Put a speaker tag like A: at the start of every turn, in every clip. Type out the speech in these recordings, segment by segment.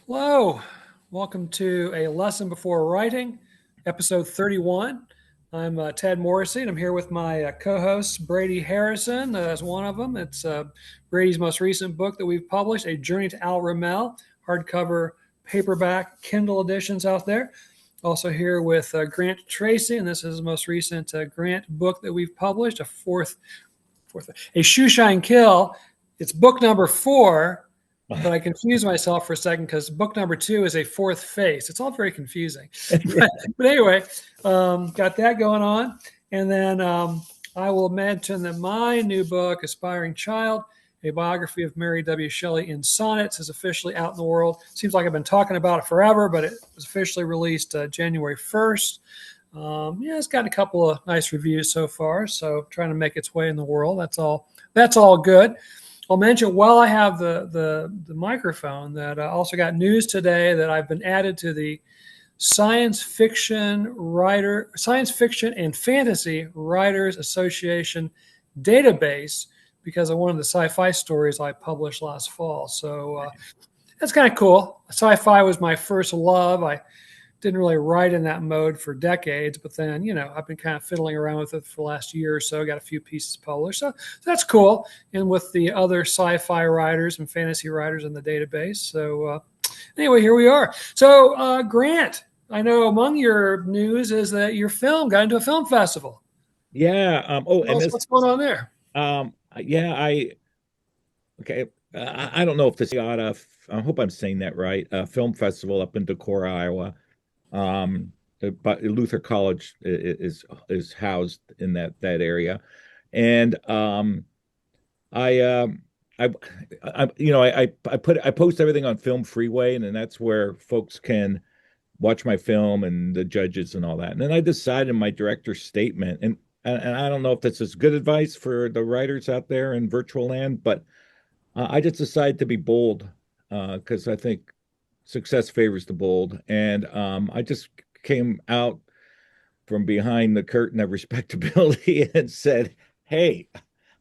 A: Hello, welcome to a lesson before writing, episode 31. I'm Ted Morrissey, and I'm here with my co-host Brady Harrison as one of them. It's Brady's most recent book that we've published, A Journey to Al Ramel, hardcover, paperback, Kindle editions out there. Also here with Grant Tracy, and this is his most recent Grant book that we've published, a Shoeshine Kill. It's book number 4, but I confused myself for a second because book number 2 is a fourth face. It's all very confusing. But anyway, got that going on. And then I will mention that my new book, Aspiring Child, a biography of Mary W. Shelley in sonnets, is officially out in the world. Seems like I've been talking about it forever, but it was officially released January 1st. Yeah, it's got a couple of nice reviews so far, so trying to make its way in the world. That's all good. I'll mention while I have the microphone that I also got news today that I've been added to the Science Fiction and Fantasy Writers Association database because of one of the sci-fi stories I published last fall. So that's kind of cool. Sci-fi was my first love. I didn't really write in that mode for decades, but then, I've been kind of fiddling around with it for the last year or so. Got a few pieces published. So that's cool. And with the other sci-fi writers and fantasy writers in the database. So anyway, here we are. So Grant, I know among your news is that your film got into a film festival.
B: Yeah.
A: Tell us what's going on there.
B: Yeah. Okay. I don't know if this I hope I'm saying that right. Film festival up in Decorah, Iowa. But Luther College is housed in that area, and I I I post everything on Film Freeway, and then that's where folks can watch my film and the judges and all that. And then I decided in my director's statement, and I don't know if this is good advice for the writers out there in virtual land, but I just decided to be bold because I think success favors the bold. And I just came out from behind the curtain of respectability and said, "Hey,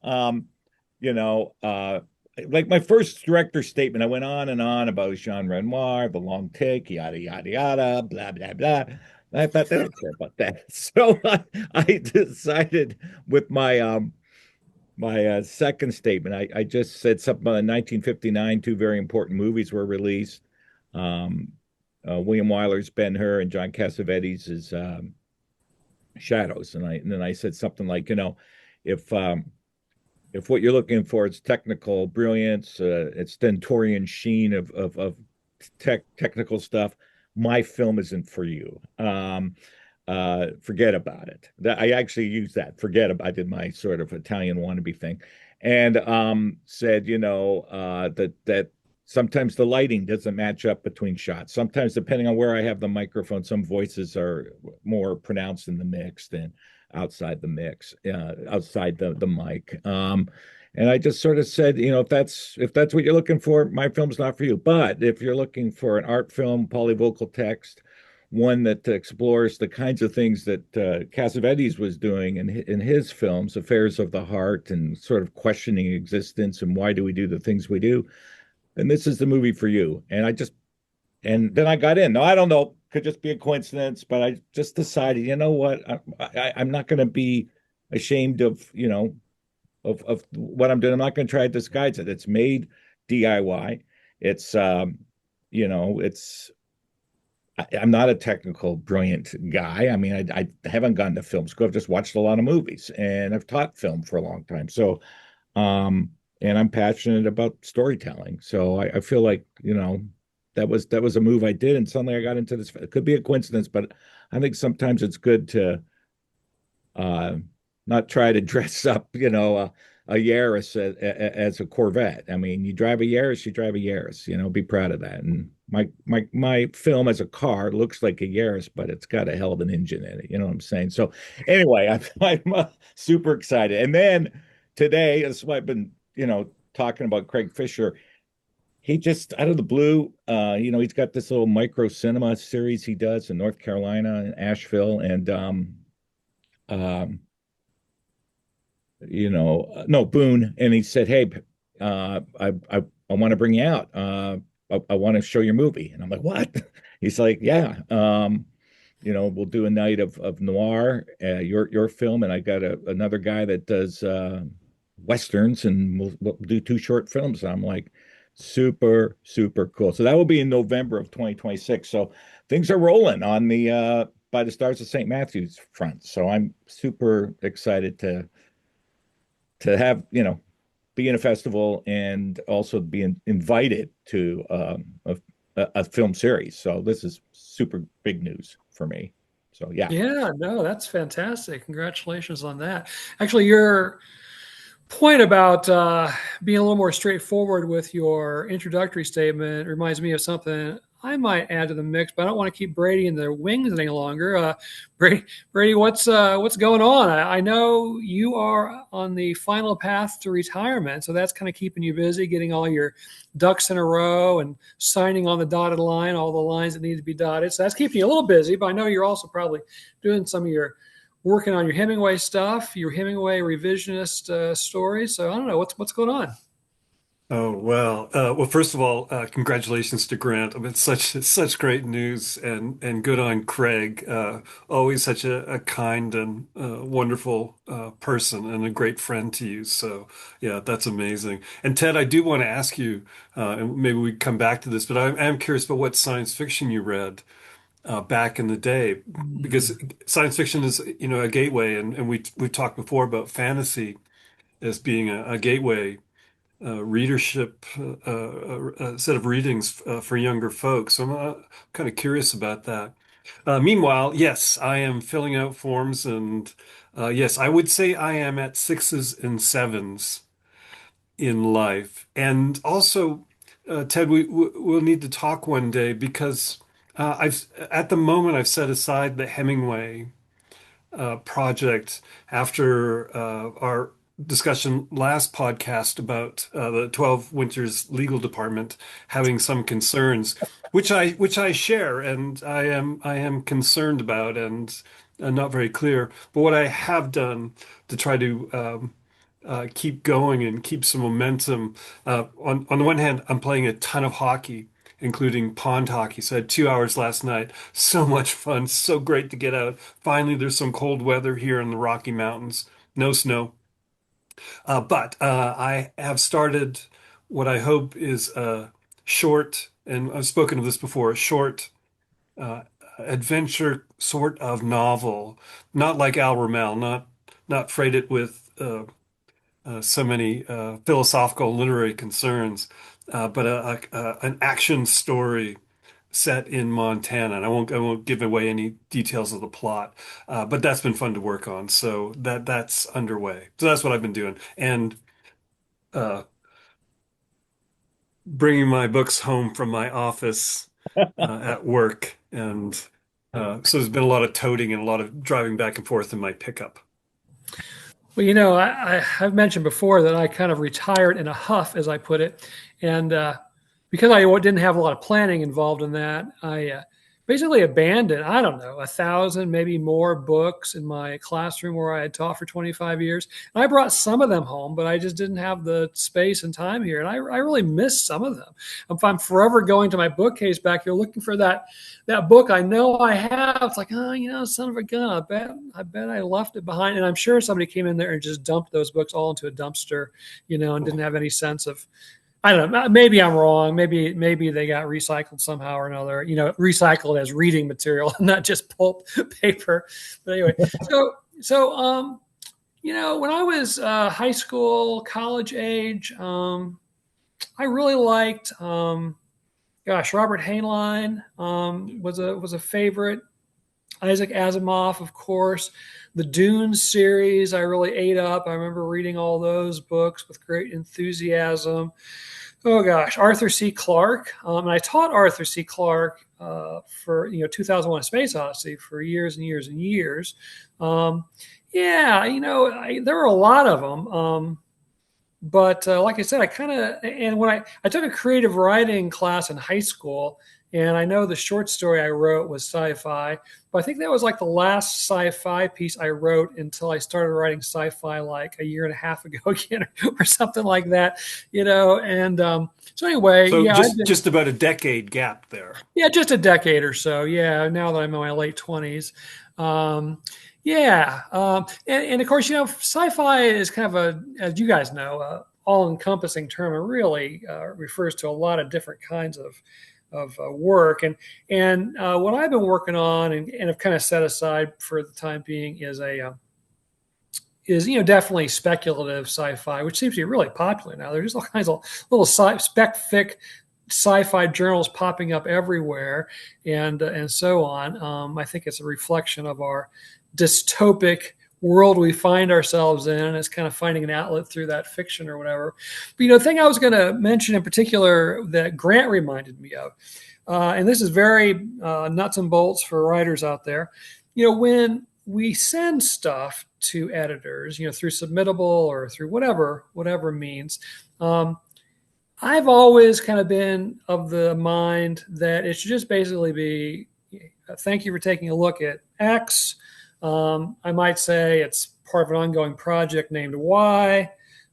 B: um, you know, uh, like my first director statement, I went on and on about Jean Renoir, the long take, yada yada yada, blah blah blah." I thought they don't care about that, so I decided with my second statement, I just said something about in 1959, two very important movies were released. Um, William Wyler's Ben-Hur and John Cassavetes' is Shadows, and then I said something like, if if what you're looking for is technical brilliance, it's stentorian sheen of technical stuff, my film isn't for you. Forget about it. I actually used that. Forget about. I did my sort of Italian wannabe thing, and said, that sometimes the lighting doesn't match up between shots. Sometimes, depending on where I have the microphone, some voices are more pronounced in the mix than outside the mix, outside the mic. And I just sort of said, if that's what you're looking for, my film's not for you. But if you're looking for an art film, polyvocal text, one that explores the kinds of things that Cassavetes was doing in his films, affairs of the heart, and sort of questioning existence and why do we do the things we do, and this is the movie for you. And then I got in. Now I don't know, could just be a coincidence, but I just decided, you know what, I'm not going to be ashamed of what I'm doing. I'm not going to try to disguise it. It's made DIY. It's it's I'm not a technical brilliant guy. I mean, I haven't gone to film school. I've just watched a lot of movies, and I've taught film for a long time. So, and I'm passionate about storytelling. So I feel like, that was a move I did, and suddenly I got into this. It could be a coincidence, but I think sometimes it's good to uh, not try to dress up, a Yaris as a Corvette. I mean, you drive a Yaris, you drive a Yaris. Be proud of that. And my film as a car looks like a Yaris, but it's got a hell of an engine in it. You know what I'm saying? So anyway, I'm super excited. And then today, that's why I've been, talking about Craig Fisher. He just out of the blue, he's got this little micro cinema series he does in North Carolina and Asheville, and um, no, Boone, and he said, "Hey, I want to bring you out. I want to show your movie. And I'm like, what? He's like, yeah. We'll do a night of noir, your film, and I got another guy that does westerns, and we'll do two short films. And I'm like, super, super cool. So that will be in November of 2026. So things are rolling on the by the Stars of St. Matthew's front. So I'm super excited to have, be in a festival and also being invited to a film series. So this is super big news for me. So yeah.
A: Yeah, no, that's fantastic. Congratulations on that. Actually, your point about being a little more straightforward with your introductory statement reminds me of something I might add to the mix, but I don't want to keep Brady in the wings any longer. Brady, what's going on? I know you are on the final path to retirement, so that's kind of keeping you busy, getting all your ducks in a row and signing on the dotted line, all the lines that need to be dotted. So that's keeping you a little busy, but I know you're also probably doing some of your working on your Hemingway stuff, your Hemingway revisionist stories. So I don't know what's going on.
C: Oh, well. Well, first of all, congratulations to Grant. I mean, it's such great news, and good on Craig. Always such a kind and wonderful person, and a great friend to you. So yeah, that's amazing. And Ted, I do want to ask you, and maybe we come back to this, but I am curious about what science fiction you read back in the day, because science fiction is, a gateway, and we've talked before about fantasy as being a gateway readership set of readings for younger folks. So I'm kind of curious about that. Meanwhile, yes, I am filling out forms, and yes, I would say I am at sixes and sevens in life. And also, Ted, we'll need to talk one day because I've at the moment I've set aside the Hemingway project after our discussion last podcast about the 12 Winters legal department having some concerns, which I share, and I am concerned about, and not very clear. But what I have done to try to keep going and keep some momentum. On the one hand, I'm playing a ton of hockey, including pond hockey. So I had 2 hours last night. So much fun. So great to get out. Finally, there's some cold weather here in the Rocky Mountains. No snow. But I have started what I hope is a short, and I've spoken of this before, a short uh, adventure sort of novel, not like Al Ramel, not freighted with so many philosophical literary concerns, but an action story set in Montana. And I won't give away any details of the plot, but that's been fun to work on. So that's underway. So that's what I've been doing, and uh, bringing my books home from my office at work, and so there's been a lot of toting and a lot of driving back and forth in my pickup.
A: Well, I've mentioned before that I kind of retired in a huff, as I put it, and because I didn't have a lot of planning involved in that, I basically abandoned, I don't know, 1,000, maybe more books in my classroom where I had taught for 25 years. And I brought some of them home, but I just didn't have the space and time here. And I really miss some of them. If I'm forever going to my bookcase back here looking for that book I know I have, it's like, oh, son of a gun, I bet I left it behind. And I'm sure somebody came in there and just dumped those books all into a dumpster, and didn't have any sense of, I don't know. Maybe I'm wrong. Maybe they got recycled somehow or another. Recycled as reading material, not just pulp paper. But anyway, when I was high school, college age, I really liked, Robert Heinlein was a favorite. Isaac Asimov, of course. The Dune series, I really ate up. I remember reading all those books with great enthusiasm. Oh gosh, Arthur C. Clarke. And I taught Arthur C. Clarke for 2001: A Space Odyssey for years and years and years. Yeah, there were a lot of them. But like I said, I kind of, and when I took a creative writing class in high school, and I know the short story I wrote was sci-fi, but I think that was like the last sci-fi piece I wrote until I started writing sci-fi like a year and a half ago again, or something like that, And so anyway,
C: So
A: yeah, I've been,
C: just about a decade gap there.
A: yeah, just a decade or so. Yeah, now that I'm in my late 20s. Um, yeah. And of course, sci-fi is kind of as you guys know, all-encompassing term. It really refers to a lot of different kinds of work. And what I've been working on and have kind of set aside for the time being is definitely speculative sci-fi, which seems to be really popular now. There's all kinds of little spec fic sci-fi journals popping up everywhere, and so on. I think it's a reflection of our dystopic world we find ourselves in, and it's kind of finding an outlet through that fiction or whatever. But the thing I was going to mention in particular that Grant reminded me of, and this is very nuts and bolts for writers out there. When we send stuff to editors, through submittable or through whatever means. I've always kind of been of the mind that it should just basically be, thank you for taking a look at X. I might say it's part of an ongoing project named Y,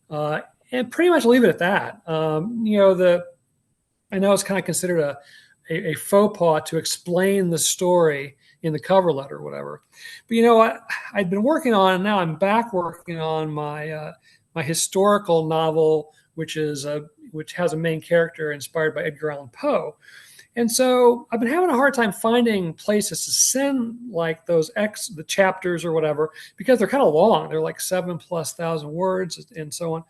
A: and pretty much leave it at that. I know it's kind of considered a faux pas to explain the story in the cover letter or whatever. But I'd been working on, and now I'm back working on my historical novel, which has a main character inspired by Edgar Allan Poe. And so I've been having a hard time finding places to send like the chapters or whatever, because they're kind of long. They're like 7,000+ words and so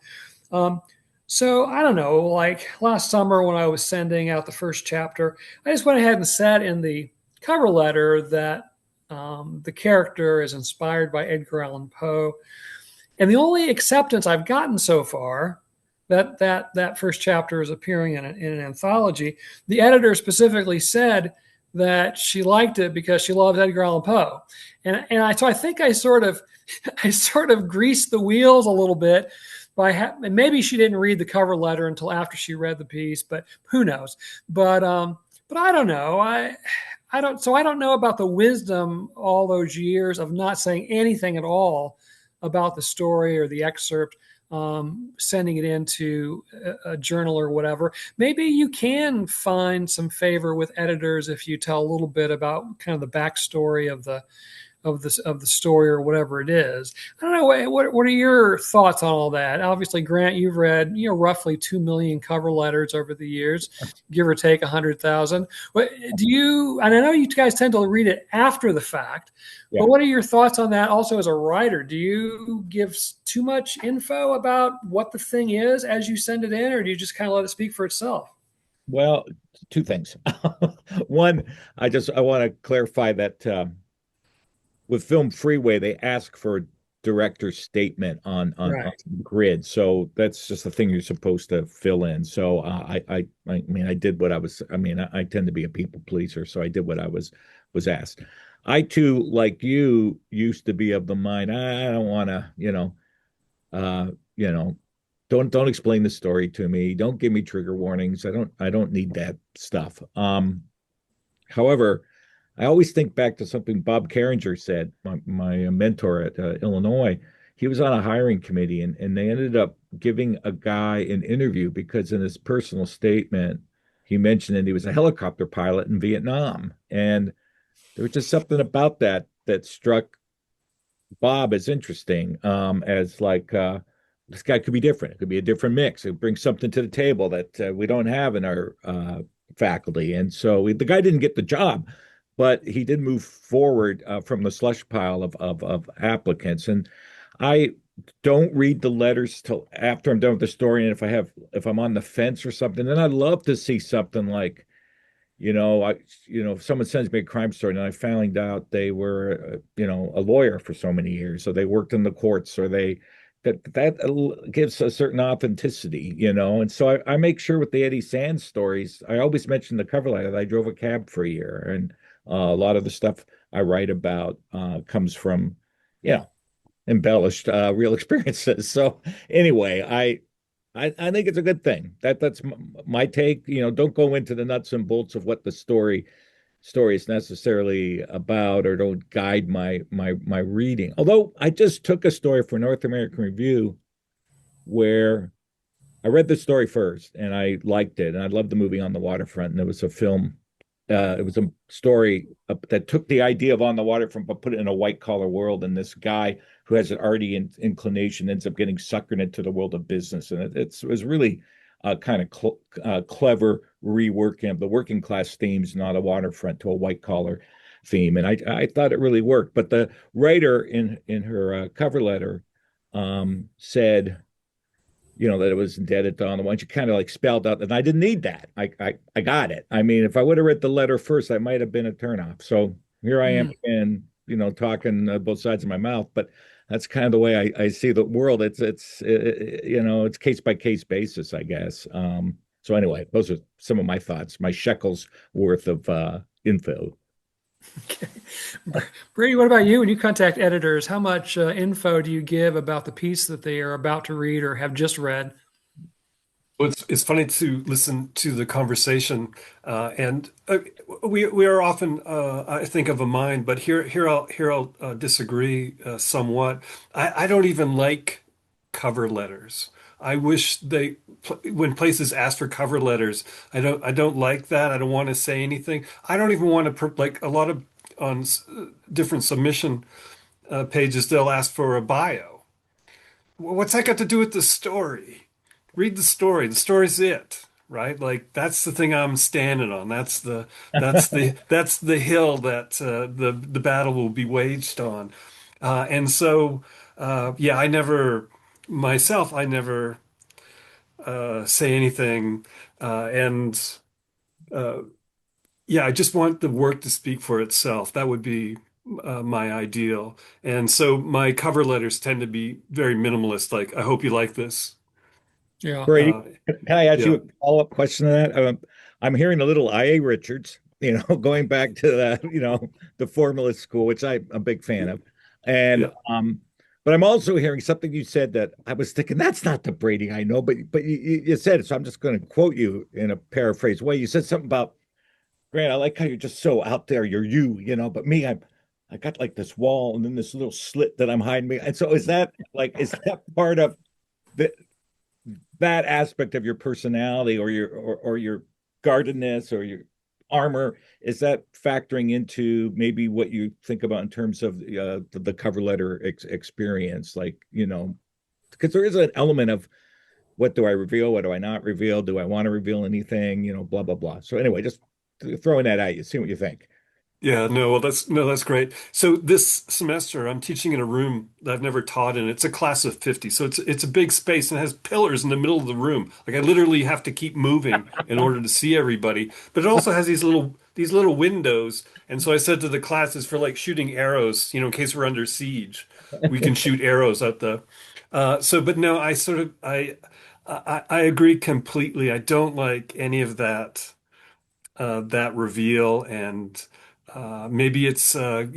A: on. So I don't know, like last summer when I was sending out the first chapter, I just went ahead and said in the cover letter that the character is inspired by Edgar Allan Poe. And the only acceptance I've gotten so far, that first chapter is appearing in an anthology, the editor specifically said that she liked it because she loves Edgar Allan Poe. So I think I sort of greased the wheels a little bit and maybe she didn't read the cover letter until after she read the piece, but who knows? But I don't know. I don't know about the wisdom all those years of not saying anything at all about the story or the excerpt, sending it into a journal or whatever. Maybe you can find some favor with editors if you tell a little bit about kind of the backstory of the story or whatever it is. I don't know. What are your thoughts on all that? Obviously, Grant, you've read roughly 2 million cover letters over the years, give or take 100,000. Do you? And I know you guys tend to read it after the fact.
B: Yeah.
A: But what are your thoughts on that? Also, as a writer, do you give too much info about what the thing is as you send it in, or do you just kind of let it speak for itself?
B: Well, two things. One, I want to clarify that with Film Freeway, they ask for a director's statement on
A: Right.
B: grid. So that's just the thing you're supposed to fill in. So I mean, I did what I was. I mean, I tend to be a people pleaser, so I did what I was asked. I too, like you, used to be of the mind, I don't want to, uh, you know, don't explain the story to me. Don't give me trigger warnings. I don't need that stuff. However, I always think back to something Bob Carringer said, my mentor at Illinois. He was on a hiring committee, and they ended up giving a guy an interview because in his personal statement, he mentioned that he was a helicopter pilot in Vietnam. And there was just something about that struck Bob as interesting, as like this guy could be different. It could be a different mix. It brings something to the table that we don't have in our faculty. And so the guy didn't get the job, but he did move forward from the slush pile of applicants. And I don't read the letters till after I'm done with the story. And if I'm on the fence or something, then I'd love to see something like, if someone sends me a crime story and I found out they were, a lawyer for so many years, so they worked in the courts, or that gives a certain authenticity. And so I make sure with the Eddie Sands stories, I always mention the cover letter that I drove a cab for a year, and a lot of the stuff I write about comes from, embellished real experiences. So anyway, I think it's a good thing. That's my take. Don't go into the nuts and bolts of what the story is necessarily about, or don't guide my reading. Although I just took a story for North American Review where I read the story first and I liked it, and I loved the movie On the Waterfront, and it was a film. It was a story that took the idea of On the Waterfront but put it in a white collar world, and this guy who has an arty inclination ends up getting suckered into the world of business, and it was really kind of clever reworking of the working class themes, not a waterfront, to a white collar theme, and I thought it really worked. But the writer in her cover letter said, that it was indebted to On the One. She kind of like spelled out, and I didn't need that. I got it. I mean, if I would have read the letter first, I might have been a turnoff. So here I am again, talking both sides of my mouth. But that's kind of the way I see the world. It's case by case basis, I guess. So anyway, those are some of my thoughts, my shekels worth of info.
A: Okay. Brady, what about you? When you contact editors, how much info do you give about the piece that they are about to read or have just read?
C: Well, it's funny to listen to the conversation, and we are often I think of a mind, but here I'll disagree somewhat. I don't even like cover letters. I wish when places ask for cover letters, I don't like that. I don't want to say anything. I don't even want to like a lot of on different submission pages, they'll ask for a bio. What's that got to do with the story? Read the story. The story's it, right? Like that's the thing I'm standing on. That's the hill that the battle will be waged on. And so yeah, I never say anything. And uh, yeah, I just want the work to speak for itself. That would be my ideal. And so my cover letters tend to be very minimalist. Like, I hope you like this.
A: Yeah.
B: Brady,
C: Uh,
B: can I ask you
C: yeah,
B: a follow-up question to that? I'm hearing a little I.A. Richards, going back to the formalist school, which I'm a big fan of. And
C: yeah.
B: but I'm also hearing something you said that I was thinking that's not the Brady I know, but you said it, so I'm just going to quote you in a paraphrased way. You said something about, Grant, I like how you're just so out there, you're but me, I got like this wall and then this little slit that I'm hiding. And so is that part of the that aspect of your personality, or your guardedness, or your armor, is that factoring into maybe what you think about in terms of the cover letter experience, because there is an element of what do I reveal, what do I not reveal, do I want to reveal anything, blah blah blah. So anyway, just throwing that at you, see what you think.
C: Yeah, no, well, that's great. So this semester, I'm teaching in a room that I've never taught in. It's a class of 50, so it's a big space and it has pillars in the middle of the room. Like I literally have to keep moving in order to see everybody. But it also has these little windows. And so I said to the classes for like shooting arrows, in case we're under siege, we can shoot arrows at the. But no, I agree completely. I don't like any of that reveal, and maybe it's a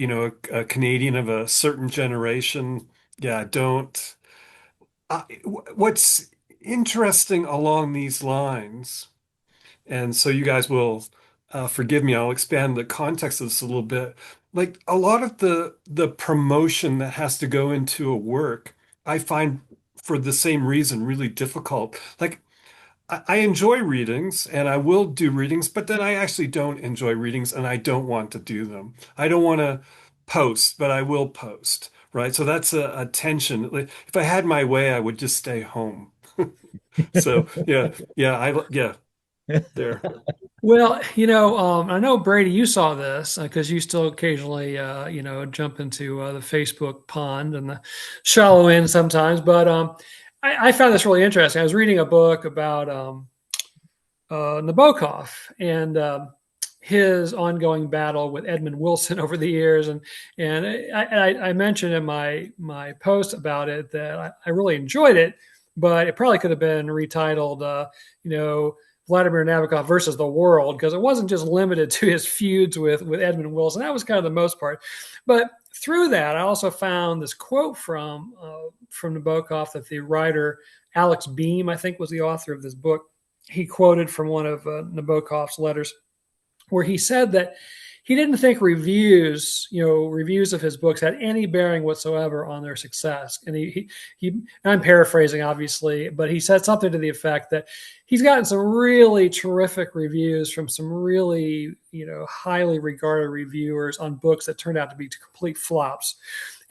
C: Canadian of a certain generation. Yeah, don't. What's interesting along these lines, and so you guys will forgive me, I'll expand the context of this a little bit. Like a lot of the promotion that has to go into a work, I find for the same reason really difficult. Like I enjoy readings and I will do readings, but then I actually don't enjoy readings and I don't want to do them. I don't want to post, but I will post, right? So that's a tension. Like, if I had my way, I would just stay home. So yeah, there.
A: Well, I know Brady, you saw this because you still occasionally, jump into the Facebook pond and the shallow end sometimes. But I found this really interesting. I was reading a book about Nabokov and his ongoing battle with Edmund Wilson over the years, and I mentioned in my post about it that I really enjoyed it, but it probably could have been retitled, Vladimir Nabokov versus the world, because it wasn't just limited to his feuds with Edmund Wilson. That was kind of the most part, but through that, I also found this quote from Nabokov that the writer Alex Beam, I think, was the author of this book. He quoted from one of Nabokov's letters where he said that he didn't think reviews of his books had any bearing whatsoever on their success. And I'm paraphrasing, obviously, but he said something to the effect that he's gotten some really terrific reviews from some really, highly regarded reviewers on books that turned out to be complete flops.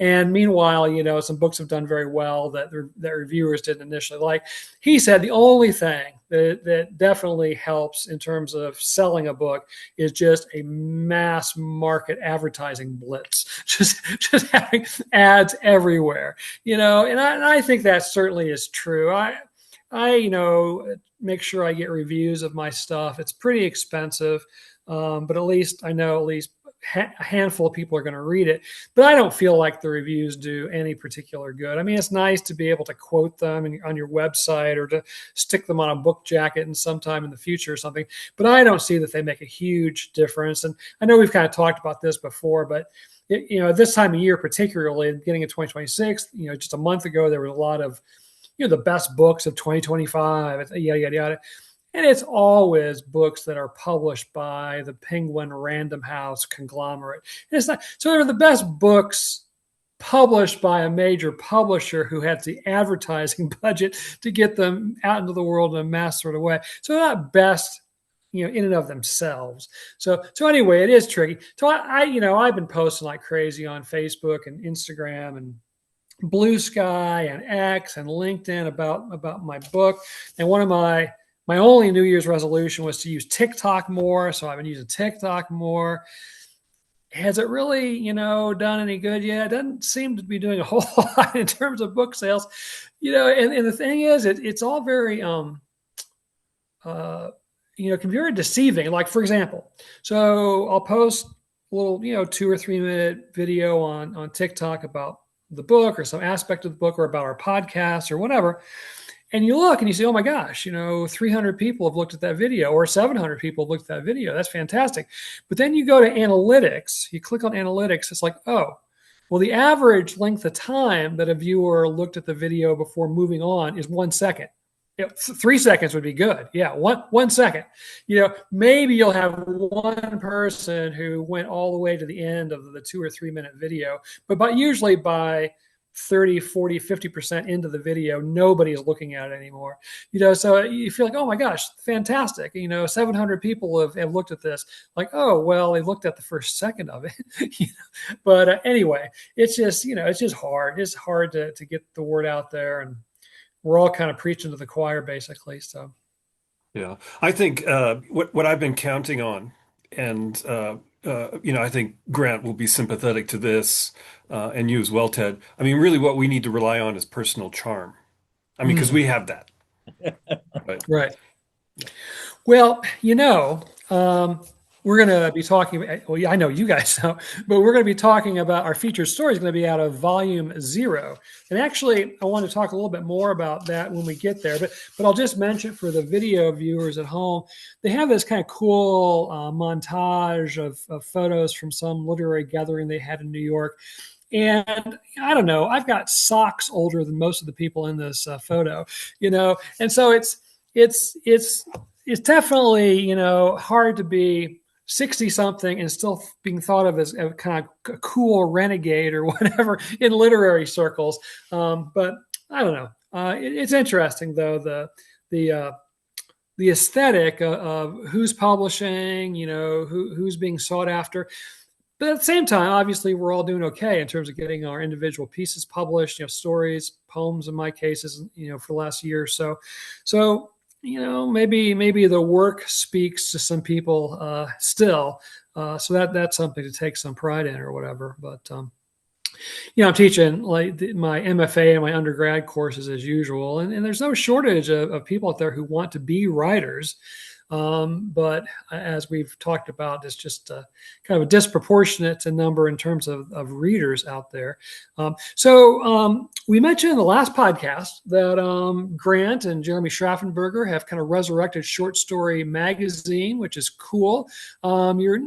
A: And meanwhile, some books have done very well that reviewers didn't initially like. He said the only thing that definitely helps in terms of selling a book is just a mass market advertising blitz, just having ads everywhere, and I think that certainly is true. I make sure I get reviews of my stuff. It's pretty expensive, but at least I know a handful of people are going to read it, but I don't feel like the reviews do any particular good. I mean, it's nice to be able to quote them on your website or to stick them on a book jacket and sometime in the future or something, but I don't see that they make a huge difference. And I know we've kind of talked about this before, but this time of year, particularly beginning of 2026, just a month ago, there was a lot of, the best books of 2025, yada, yada, yada. And it's always books that are published by the Penguin Random House conglomerate. And it's not, so they're the best books published by a major publisher who has the advertising budget to get them out into the world in a mass sort of way. So they're not best, in and of themselves. So anyway, it is tricky. So I've been posting like crazy on Facebook and Instagram and Blue Sky and X and LinkedIn about my book. And one of my only New Year's resolution was to use TikTok more. So I've been using TikTok more. Has it really, done any good yet? It doesn't seem to be doing a whole lot in terms of book sales, and the thing is, it's all very, can be very deceiving. Like, for example, so I'll post a little, 2 or 3 minute video on TikTok about the book or some aspect of the book or about our podcast or whatever. And you look and you say, oh my gosh, 300 people have looked at that video or 700 people have looked at that video. That's fantastic. But then you go to analytics, you click on analytics. It's like, oh, well, the average length of time that a viewer looked at the video before moving on is 1 second. 3 seconds would be good. Yeah, one second. Maybe you'll have one person who went all the way to the end of the 2 or 3 minute video, but usually by 30, 40, 50% into the video, nobody is looking at it anymore. So you feel like, oh my gosh, fantastic. 700 people have looked at this. Like, oh, well, they looked at the first second of it. But anyway, it's just, it's just hard. It's hard to get the word out there, and we're all kind of preaching to the choir basically. So.
C: Yeah, I think what I've been counting on, and I think Grant will be sympathetic to this, and you as well, Ted. I mean, really, what we need to rely on is personal charm. I mean, because we have that.
A: Right. Well, we're going to be talking. Well, yeah, I know you guys know, but we're going to be talking about our featured story is going to be out of volume 0. And actually, I want to talk a little bit more about that when we get there. But I'll just mention for the video viewers at home, they have this kind of cool montage of photos from some literary gathering they had in New York. And I don't know, I've got socks older than most of the people in this photo, and so it's definitely, hard to be 60 something and still being thought of as a kind of a cool renegade or whatever in literary circles. But I don't know. It's interesting though, the aesthetic of who's publishing, who's being sought after. But at the same time, obviously, we're all doing okay in terms of getting our individual pieces published, stories, poems in my cases, for the last year or so. So, maybe the work speaks to some people still. So that's something to take some pride in or whatever. But, I'm teaching like my MFA and my undergrad courses as usual. And there's no shortage of people out there who want to be writers. But as we've talked about, it's just kind of a disproportionate number in terms of readers out there. So we mentioned in the last podcast that Grant and Jeremy Schraffenberger have kind of resurrected Short Story Magazine, which is cool. You're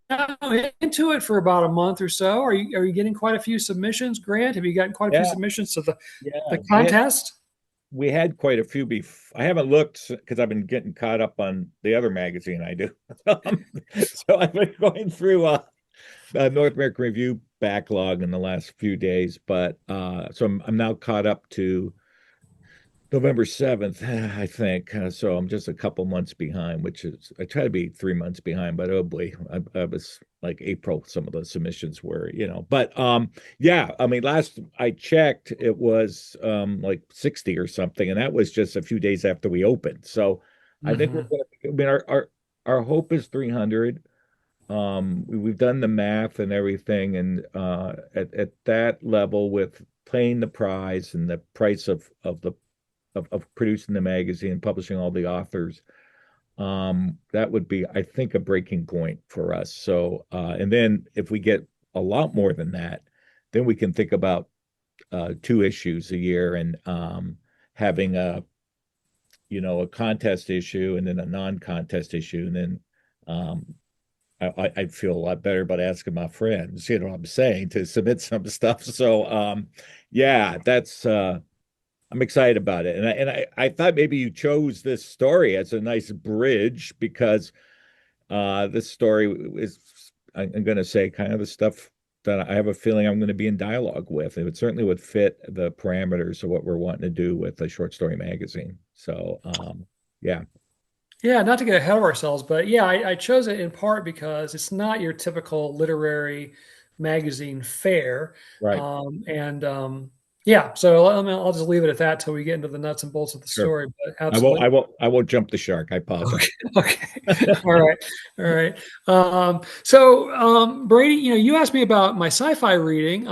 A: now into it for about a month or so. Are you getting quite a few submissions, Grant? Have you gotten quite a few submissions to the contest?
B: we had quite a few I haven't looked because I've been getting caught up on the other magazine I do. Um, so I've been going through North American Review backlog in the last few days, but so I'm now caught up to November 7th, I think. So I'm just a couple months behind, which is, I try to be 3 months behind, but oh boy, I was like April, some of the submissions were, but yeah, I mean, last I checked, it was like 60 or something, and that was just a few days after we opened. So I think we're
A: Hmm.
B: gonna, I mean, our hope is 300. We've done the math and everything, and at that level with paying the prize and the price of producing the magazine, publishing all the authors, that would be, I think, a breaking point for us. So, and then if we get a lot more than that, then we can think about 2 issues a year and having a contest issue and then a non-contest issue, and then um, I'd feel a lot better about asking my friends, you know what I'm saying, to submit some stuff. So, yeah, that's I'm excited about it. And I thought maybe you chose this story as a nice bridge because this story is, I'm going to say, kind of the stuff that I have a feeling I'm going to be in dialogue with. It certainly would fit the parameters of what we're wanting to do with a short story magazine. So, yeah,
A: Yeah, not to get ahead of ourselves, but yeah, I chose it in part because it's not your typical literary magazine fare.
B: right.
A: And yeah, so I'll just leave it at that till we get into the nuts and bolts of the
B: Sure.
A: story. But
B: I won't,
A: absolutely.
B: I won't, I won't jump the shark. I apologize.
A: Okay. Okay. All right. All right. Brady, you asked me about my sci-fi reading.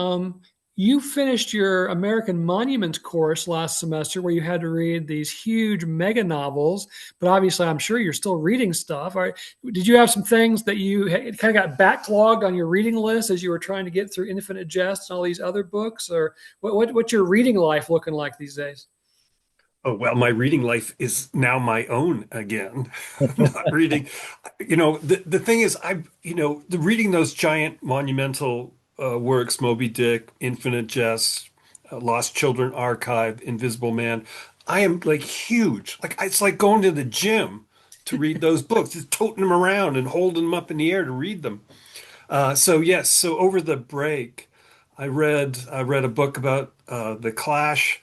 A: You finished your American Monuments course last semester where you had to read these huge mega novels, but obviously I'm sure you're still reading stuff. All right. Did you have some things that you kind of got backlogged on your reading list as you were trying to get through Infinite Jest and all these other books, or what's your reading life looking like these days?
C: Oh, well, my reading life is now my own again. Not reading. The thing is, the reading those giant monumental works, Moby Dick, Infinite Jest, Lost Children Archive, Invisible Man. I am like huge. Like it's like going to the gym to read those books, just toting them around and holding them up in the air to read them. So yes, so over the break, I read a book about the Clash.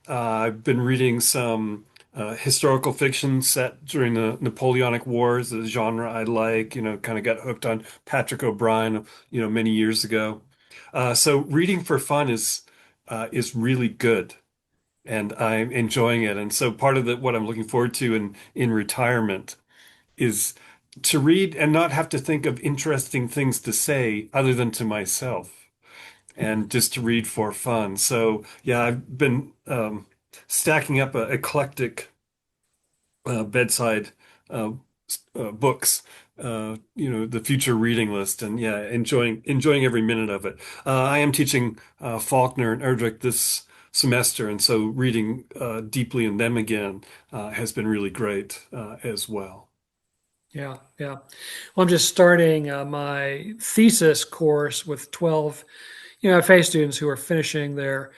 C: I've been reading some historical fiction set during the Napoleonic Wars, the genre I like. Kind of got hooked on Patrick O'Brian, many years ago. So reading for fun is really good, and I'm enjoying it. And so part of what I'm looking forward to in retirement is to read and not have to think of interesting things to say other than to myself and just to read for fun. So yeah, I've been stacking up a eclectic bedside uh, books, the future reading list, and yeah, enjoying every minute of it. I am teaching Faulkner and Erdrich this semester, and so reading deeply in them again has been really great as well.
A: Yeah, yeah. Well, I'm just starting my thesis course with 12, FA students who are finishing their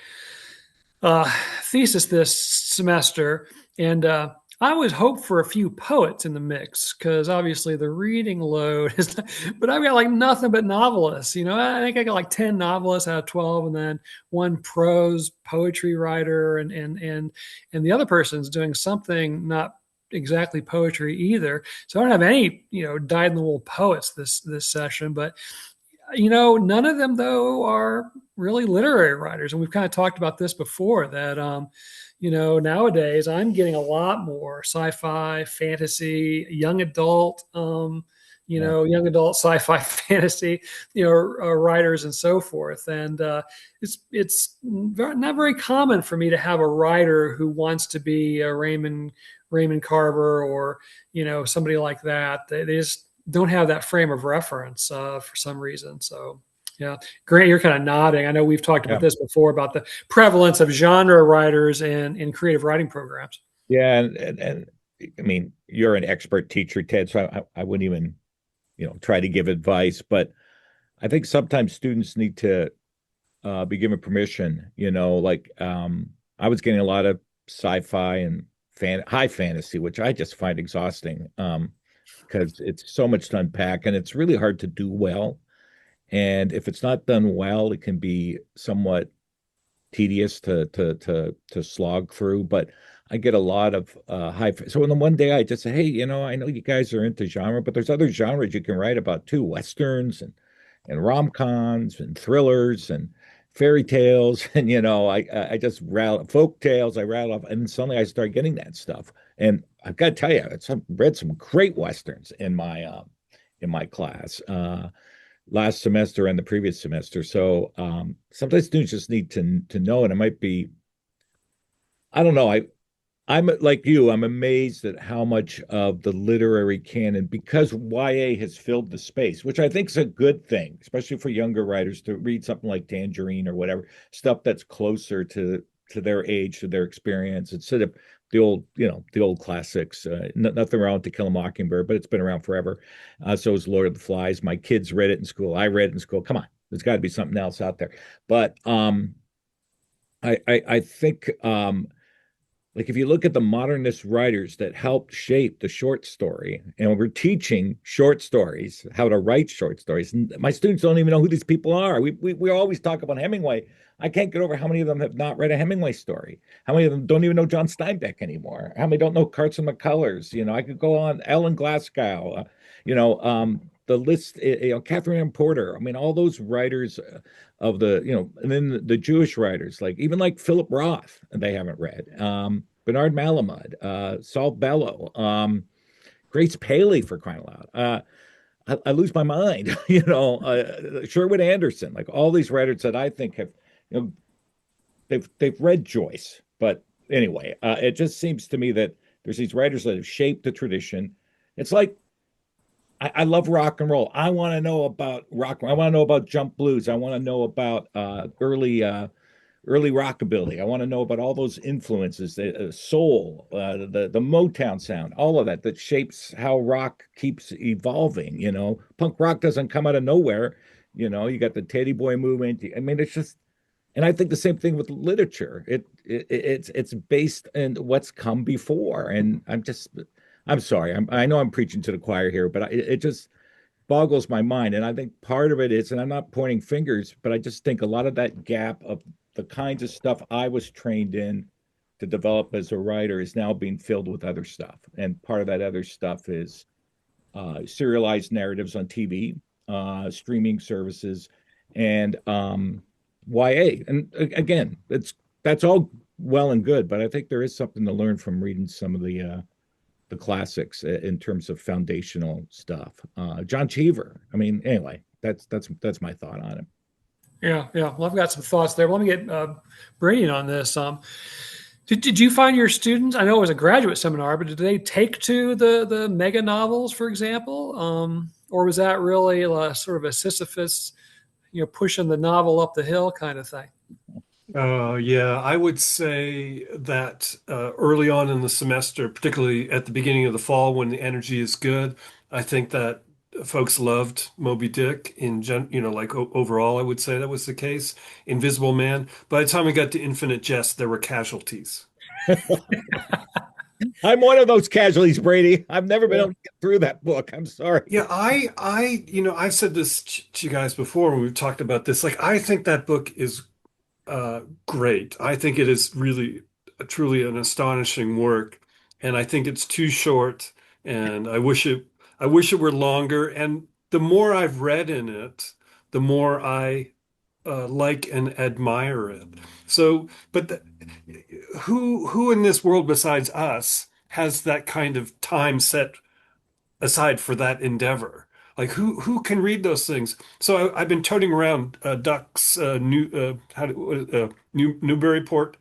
A: uh, thesis this semester. And I always hope for a few poets in the mix because obviously the reading load is, but I've got like nothing but novelists. I think I got like 10 novelists out of 12, and then one prose poetry writer, and the other person's doing something not exactly poetry either. So I don't have any, dyed in the wool poets this session, but none of them though are really literary writers, and we've kind of talked about this before that nowadays I'm getting a lot more sci-fi, fantasy, young adult,
B: Yeah.
A: young adult sci-fi fantasy, writers and so forth, and it's not very common for me to have a writer who wants to be a Raymond Carver or somebody like that. They just don't have that frame of reference for some reason. So, yeah, Grant, you're kind of nodding. I know we've talked about
B: Yeah.
A: this before about the prevalence of genre writers in creative writing programs.
B: Yeah. And I mean, you're an expert teacher, Ted, so I wouldn't even, try to give advice, but I think sometimes students need to be given permission, like I was getting a lot of sci-fi and high fantasy, which I just find exhausting, because it's so much to unpack and it's really hard to do well. And if it's not done well, it can be somewhat tedious to slog through. But I get a lot of so in the one day I just say, hey, I know you guys are into genre, but there's other genres you can write about too, westerns and rom-coms and thrillers and fairy tales, and I just rattle folk tales. I rattle off, and suddenly I start getting that stuff. And I've got to tell you, read some great westerns in my class. Last semester and the previous semester. So sometimes students just need to know, and it might be, I don't know. I'm like you. I'm amazed at how much of the literary canon, because YA has filled the space, which I think is a good thing, especially for younger writers to read something like Tangerine or whatever, stuff that's closer to their age, to their experience, instead of the old classics. Nothing wrong with To Kill a Mockingbird, but it's been around forever. So is Lord of the Flies. My kids read it in school. I read it in school. Come on, there's got to be something else out there. But I think like if you look at the modernist writers that helped shape the short story, and we're teaching short stories, how to write short stories. And my students don't even know who these people are. We always talk about Hemingway. I can't get over how many of them have not read a Hemingway story. How many of them don't even know John Steinbeck anymore? How many don't know Carson McCullers? I could go on. Ellen Glasgow. The list. Catherine M. Porter. I mean, all those writers of and then the Jewish writers, like Philip Roth, they haven't read. Bernard Malamud, Saul Bellow, Grace Paley, for crying out loud. I lose my mind, Sherwood Anderson, like all these writers that I think have, they've read Joyce. But anyway, it just seems to me that there's these writers that have shaped the tradition. It's like, I love rock and roll. I want to know about rock. I want to know about jump blues. I want to know about early rockabilly. I want to know about all those influences, the soul, the Motown sound, all of that shapes how rock keeps evolving. Punk rock doesn't come out of nowhere. You got the Teddy Boy movement. I mean, it's just, and I think the same thing with literature. It's based in what's come before, and I'm sorry. I know I'm preaching to the choir here, but it just boggles my mind. And I think part of it is, and I'm not pointing fingers, but I just think a lot of that gap of the kinds of stuff I was trained in to develop as a writer is now being filled with other stuff. And part of that other stuff is serialized narratives on TV, streaming services, and YA. And again, that's all well and good, but I think there is something to learn from reading some of the classics in terms of foundational stuff. John Cheever. I mean, anyway, that's my thought on it.
A: Yeah, yeah. Well, I've got some thoughts there. Let me get Brady on this. Did you find your students? I know it was a graduate seminar, but did they take to the mega novels, for example, or was that really sort of a Sisyphus, pushing the novel up the hill kind of thing?
C: Yeah, I would say that early on in the semester, particularly at the beginning of the fall when the energy is good, I think that folks loved Moby Dick like overall, I would say that was the case. Invisible Man. By the time we got to Infinite Jest, there were casualties.
B: I'm one of those casualties, Brady. I've never been
A: Yeah.
B: able to get through that book. I'm sorry.
C: Yeah, I've said this to you guys before when we've talked about this. Like, I think that book is great. I think it is really, truly an astonishing work, and I think it's too short. And I wish it were longer. And the more I've read in it, the more I like and admire it. So, but who in this world besides us has that kind of time set aside for that endeavor? Like who can read those things? So I've been toting around Duck's Newburyport.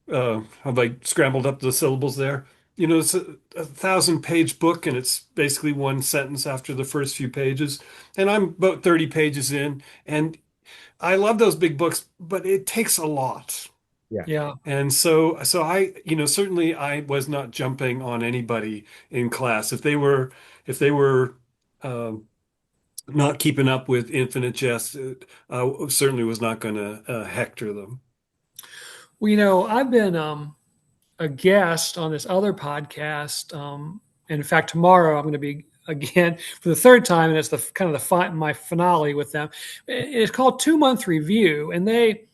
C: Have I scrambled up the syllables there? It's a 1,000-page book, and it's basically one sentence after the first few pages. And I'm about 30 pages in, and I love those big books, but it takes a lot.
B: Yeah.
A: Yeah.
C: And so I, certainly I was not jumping on anybody in class if they were um, not keeping up with Infinite Jest. I certainly was not going to hector them.
A: Well, I've been a guest on this other podcast. And in fact, tomorrow I'm going to be again for the third time, and it's the kind of my finale with them. It's called 2 Month Review, and they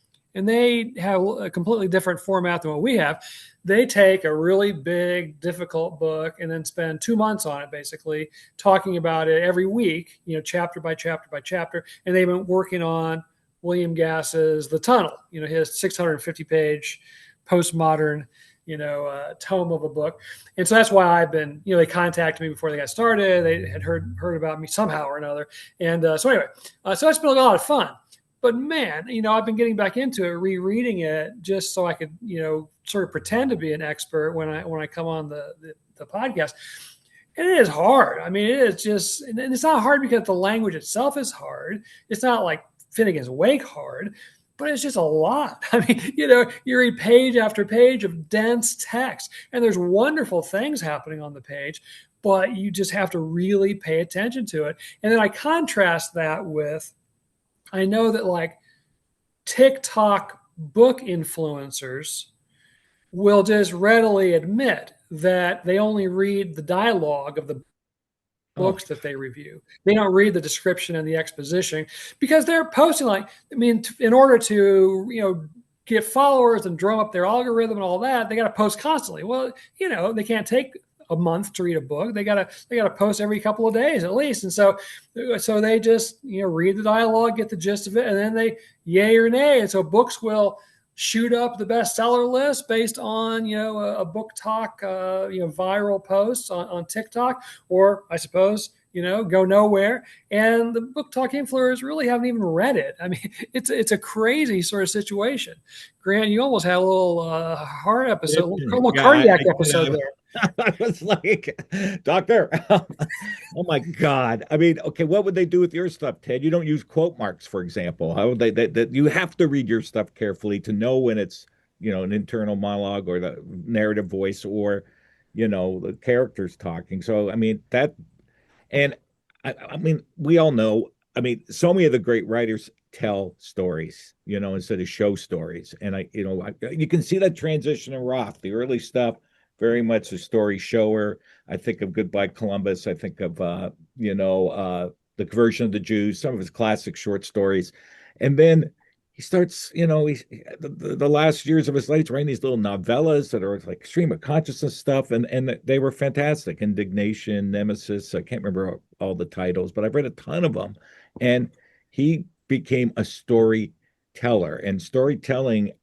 A: have a completely different format than what we have. They take a really big, difficult book and then spend 2 months on it, basically talking about it every week, chapter by chapter by chapter. And they've been working on William Gass's The Tunnel, his 650-page postmodern, tome of a book. And so that's why I've been, they contacted me before they got started. They had heard about me somehow or another. And so anyway, so it's been a lot of fun. But man, I've been getting back into it, rereading it, just so I could, sort of pretend to be an expert when I come on the podcast. And it is hard. I mean, it is just, and it's not hard because the language itself is hard. It's not like Finnegan's Wake hard, but it's just a lot. I mean, you read page after page of dense text, and there's wonderful things happening on the page, but you just have to really pay attention to it. And then I contrast that with, I know that like TikTok book influencers will just readily admit that they only read the dialogue of the books that they review. They don't read the description and the exposition because they're posting in order to, get followers and drum up their algorithm and all that, they got to post constantly. Well, they can't take a month to read a book. They gotta post every couple of days at least. And so they just, read the dialogue, get the gist of it, and then they yay or nay. And so books will shoot up the bestseller list based on, a book talk, viral posts on TikTok, or I suppose, go nowhere. And the book talk influencers really haven't even read it. I mean, it's a crazy sort of situation. Grant, you almost had a little heart episode, a little cardiac episode there.
B: I was like, Doctor, oh my God. I mean, okay, what would they do with your stuff, Ted? You don't use quote marks, for example. How would that you have to read your stuff carefully to know when it's, an internal monologue or the narrative voice or, the characters talking. So, I mean, and I mean, we all know, I mean, so many of the great writers tell stories, instead of show stories. And you can see that transition in Roth, the early stuff, very much a story shower. I think of Goodbye Columbus. I think of The Conversion of the Jews, some of his classic short stories. And then he starts, the last years of his life writing these little novellas that are like stream of consciousness stuff, and they were fantastic. Indignation, Nemesis, I can't remember all the titles, but I've read a ton of them. And he became a storyteller. And storytelling,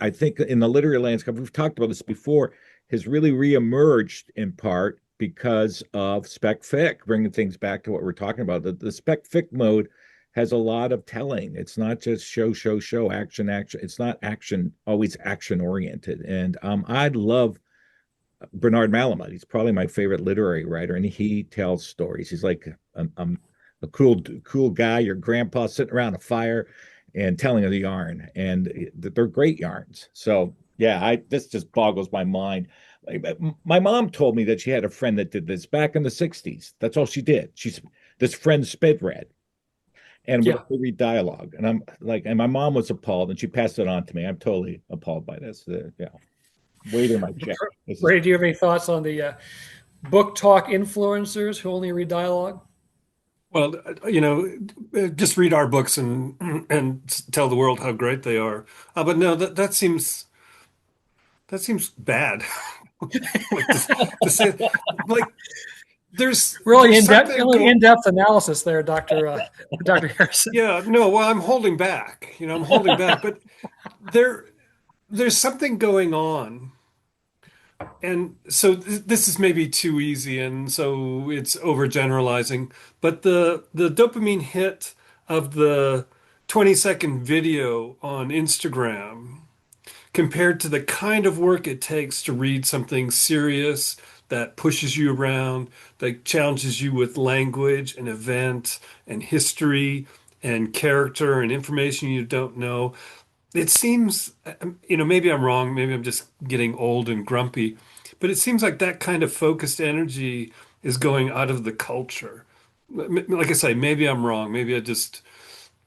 B: I think in the literary landscape, we've talked about this before, has really reemerged in part because of spec fic, bringing things back to what we're talking about. The spec fic mode has a lot of telling. It's not just show, action. It's not always action oriented. And I love Bernard Malamud. He's probably my favorite literary writer, and he tells stories. He's like a cool guy, your grandpa sitting around a fire and telling a yarn, and they're great yarns. So yeah, this just boggles my mind. My mom told me that she had a friend that did this back in the 60s. That's all she did. This friend sped read and would read dialogue. And I'm like, and my mom was appalled, and she passed it on to me. I'm totally appalled by this. Waiting my check.
A: Ray, do you have any thoughts on the book talk influencers who only read dialogue?
C: Well, just read our books and tell the world how great they are. But no, that seems bad. Like to say, like there's
A: really in-depth analysis there, Dr. Harrison.
C: Yeah, no, well, I'm holding back. But there's something going on. And so this is maybe too easy, and so it's overgeneralizing. But the dopamine hit of the 20-second video on Instagram compared to the kind of work it takes to read something serious that pushes you around, that challenges you with language and event and history and character and information you don't know. It seems, maybe I'm wrong, maybe I'm just getting old and grumpy, but it seems like that kind of focused energy is going out of the culture. Like I say, maybe I'm wrong,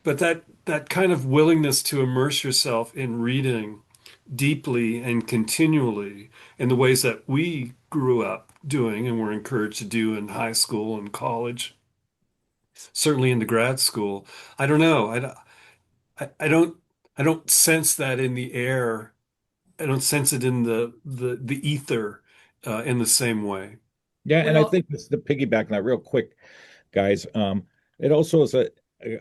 C: but that kind of willingness to immerse yourself in reading deeply and continually in the ways that we grew up doing and were encouraged to do in high school and college, certainly into grad school. I don't know. I don't I don't sense that in the air. I don't sense it in the ether in the same way.
B: Yeah, and I
A: Well,
B: think this the piggyback on that real quick, guys. It also is a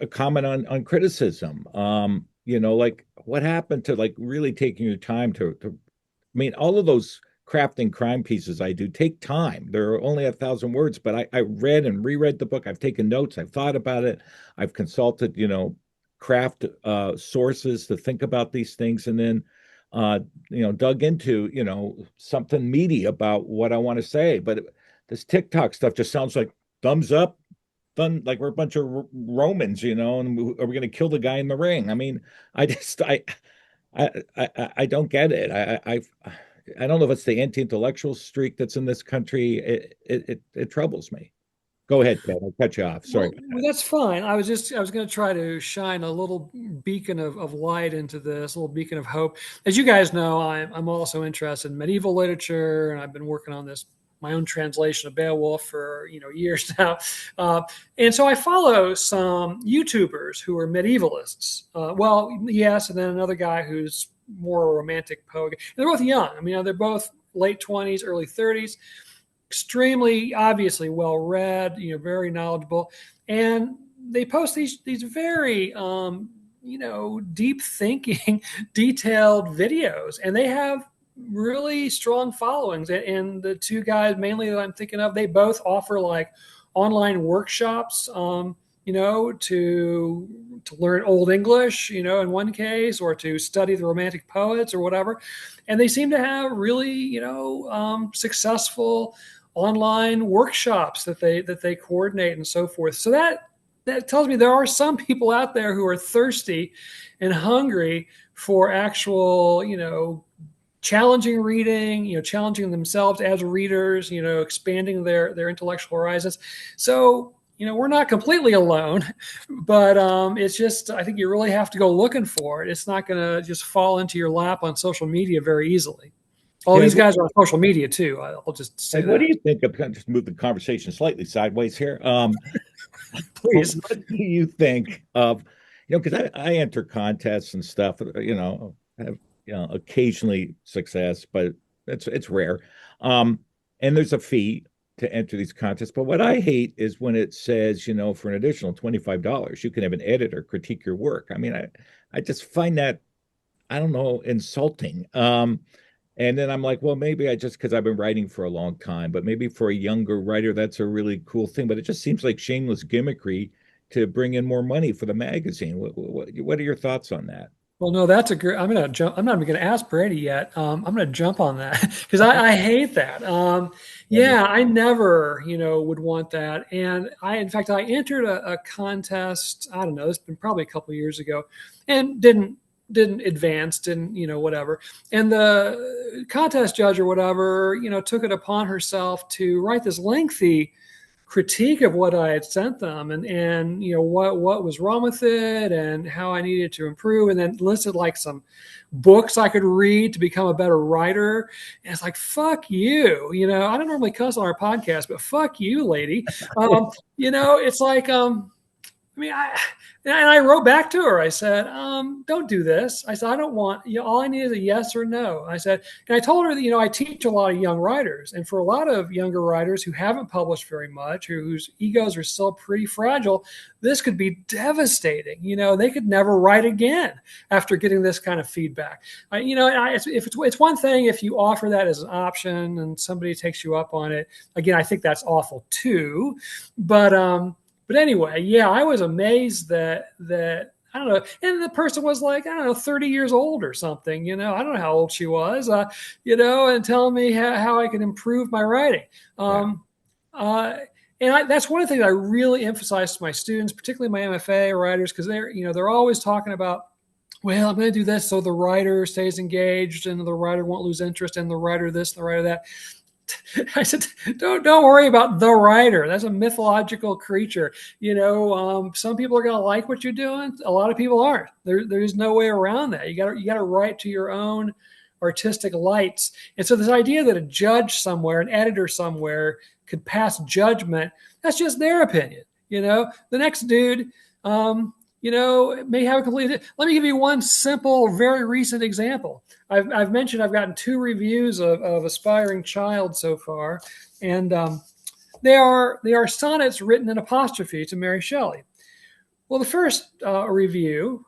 B: comment on criticism. Like what happened to like really taking your time to I mean, all of those crafting crime pieces I do take time. They're only 1,000 words, but I read and reread the book. I've taken notes. I've thought about it. I've consulted, craft sources to think about these things, and then, dug into, something meaty about what I want to say. But this TikTok stuff just sounds like thumbs up, done like we're a bunch of Romans, and are we going to kill the guy in the ring? I mean, I just, I don't get it. I don't know if it's the anti-intellectual streak that's in this country. It troubles me. Go ahead, Ted. I cut you off. Sorry
A: well,
B: about
A: well, that's fine. I was going to try to shine a little beacon of light into this, a little beacon of hope. As you guys know, I'm also interested in medieval literature, and I've been working on this my own translation of Beowulf for years now. Uh, and so I follow some YouTubers who are medievalists. Well, yes, and then another guy who's more a romantic poet. And they're both young. I mean, they're both late 20s, early 30s, extremely obviously well read, very knowledgeable, and they post these very deep thinking, detailed videos, and they have really strong followings. And the two guys mainly that I'm thinking of, they both offer like online workshops. To learn Old English, in one case, or to study the Romantic poets or whatever, and they seem to have really, successful online workshops that they coordinate and so forth. So that tells me there are some people out there who are thirsty and hungry for actual, challenging reading, challenging themselves as readers, expanding their intellectual horizons. So, we're not completely alone, but it's just, I think you really have to go looking for it. It's not going to just fall into your lap on social media very easily. All
B: that.
A: these guys are on social media too. I'll just say
B: And what do
A: that.
B: you think of just move the conversation slightly sideways here?
A: Please.
B: What do you think of, because I enter contests and stuff, have, occasionally success, but it's rare. And there's a fee to enter these contests. But what I hate is when it says, for an additional $25, you can have an editor critique your work. I mean, I just find that, I don't know, insulting. And then I'm like, well, maybe because I've been writing for a long time, but maybe for a younger writer, that's a really cool thing. But it just seems like shameless gimmickry to bring in more money for the magazine. What are your thoughts on that?
A: Well, no, that's a great. I'm gonna jump. I'm not even gonna ask Brady yet. I'm gonna jump on that because I hate that. Yeah, I never, would want that. And in fact, I entered a contest. I don't know. It's been probably a couple of years ago, and didn't advance, didn't, whatever. And the contest judge or whatever, took it upon herself to write this lengthy critique of what I had sent them, and what was wrong with it and how I needed to improve, and then listed like some books I could read to become a better writer. And it's like, fuck you, I don't normally cuss on our podcast, but fuck you, lady. It's like, I mean, I wrote back to her. I said, don't do this. I said, I don't want, all I need is a yes or no. I said, and I told her that, I teach a lot of young writers. And for a lot of younger writers who haven't published very much, whose egos are still pretty fragile, this could be devastating. They could never write again after getting this kind of feedback. It's one thing if you offer that as an option and somebody takes you up on it. Again, I think that's awful too. But anyway, yeah, I was amazed that I don't know, and the person was like, I don't know, 30 years old or something. I don't know how old she was. And telling me how I can improve my writing.
B: Yeah.
A: That's one of the things I really emphasize to my students, particularly my MFA writers, because they're always talking about, well, I'm going to do this so the writer stays engaged and the writer won't lose interest in the writer this and the writer that. I said, don't worry about the writer. That's a mythological creature. Some people are going to like what you're doing. A lot of people aren't. There's no way around that. You got to write to your own artistic lights. And so this idea that a judge somewhere, an editor somewhere could pass judgment, that's just their opinion. The next dude, may have a complete. Let me give you one simple, very recent example. I've mentioned I've gotten 2 reviews of Aspiring Child so far, and they are sonnets written in apostrophe to Mary Shelley. Well, the first review,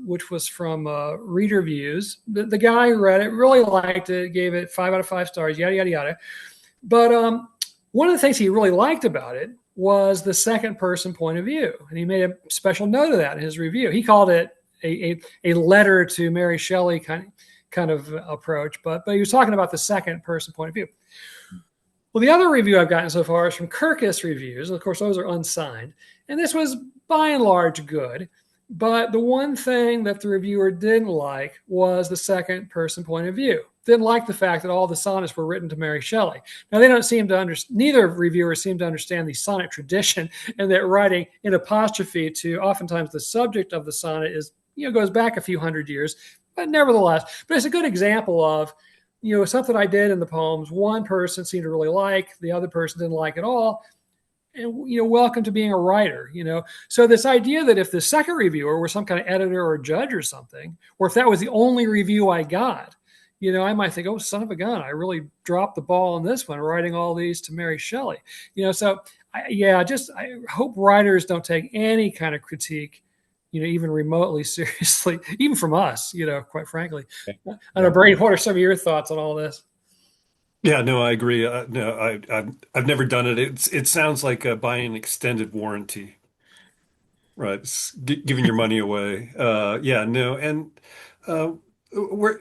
A: which was from Reader Views, the guy who read it really liked it, gave it 5 out of 5 stars, yada yada yada. But one of the things he really liked about it was the second person point of view. And he made a special note of that in his review. He called it a letter to Mary Shelley kind of approach, but he was talking about the second person point of view. Well, the other review I've gotten so far is from Kirkus Reviews. And of course, those are unsigned. And this was by and large good. But the one thing that the reviewer didn't like was the second person point of view. Didn't like the fact that all the sonnets were written to Mary Shelley. Now, they don't seem to understand, neither reviewer seemed to understand the sonnet tradition, and that writing in apostrophe to oftentimes the subject of the sonnet is, goes back a few hundred years, but nevertheless. But it's a good example of, something I did in the poems, one person seemed to really like, the other person didn't like at all. And, welcome to being a writer, So this idea that if the second reviewer were some kind of editor or judge or something, or if that was the only review I got, I might think, oh, son of a gun, I really dropped the ball on this one, writing all these to Mary Shelley. So I hope writers don't take any kind of critique, even remotely seriously, even from us, quite frankly. I don't know, Brady, what are some of your thoughts on all this?
C: Yeah, no, I agree. No, I've never done it. It sounds like buying an extended warranty, right? It's giving your money away. Yeah, no, and we're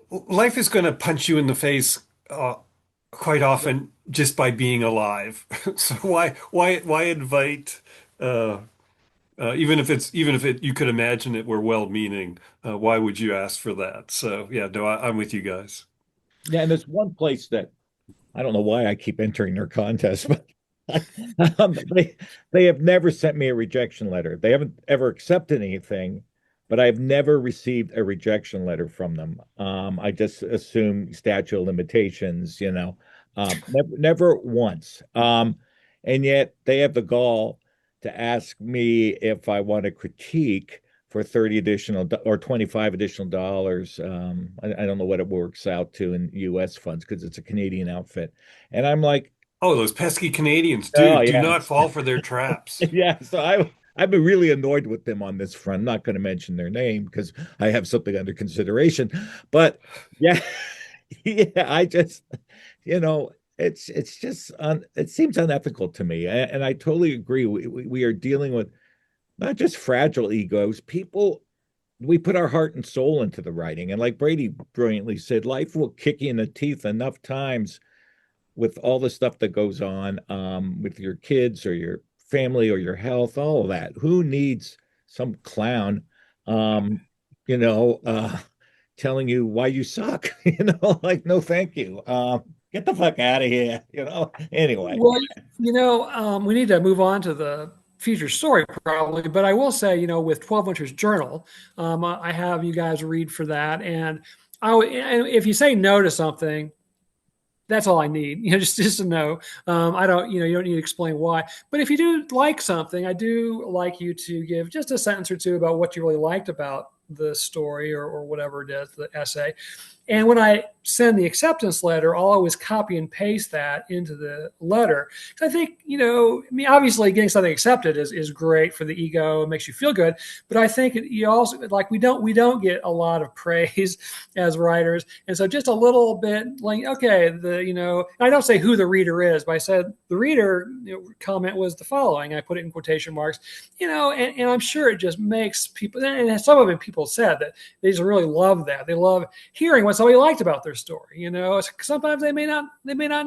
C: life is going to punch you in the face quite often just by being alive. So why invite? Even if you could imagine it were well-meaning, why would you ask for that? So yeah, no, I'm with you guys.
B: Yeah, and there's one place that I don't know why I keep entering their contest, but they have never sent me a rejection letter. They haven't ever accepted anything, but I've never received a rejection letter from them. I just assume statute of limitations, never once. And yet they have the gall to ask me if I want to critique for 30 additional or 25 additional dollars. I don't know what it works out to in US funds because it's a Canadian outfit. And I'm like,
C: oh, those pesky Canadians,
B: oh,
C: dude, do
B: yeah.
C: not fall for their traps.
B: Yeah, so I've been really annoyed with them on this front. I'm not going to mention their name because I have something under consideration. But yeah, yeah, I just, it's just it seems unethical to me. And I totally agree. We are dealing with not just fragile egos, people, we put our heart and soul into the writing. And like Brady brilliantly said, life will kick you in the teeth enough times with all the stuff that goes on with your kids or your family or your health, all of that. Who needs some clown, telling you why you suck? Like, no, thank you. Get the fuck out of here, Anyway.
A: Well, we need to move on to the future story probably, but I will say, with 12 Winters Journal, I have you guys read for that. And if you say no to something, that's all I need, just to know. I don't, you don't need to explain why. But if you do like something, I do like you to give just a sentence or two about what you really liked about the story or whatever it is, the essay. And when I send the acceptance letter, I'll always copy and paste that into the letter. So I think, obviously getting something accepted is great for the ego. It makes you feel good. But I think you also, like, we don't get a lot of praise as writers. And so just a little bit like, okay, I don't say who the reader is, but I said the reader comment was the following. I put it in quotation marks, and I'm sure it just makes people, and some of them people said that they just really love that. They love hearing what somebody liked about their story. Sometimes they may not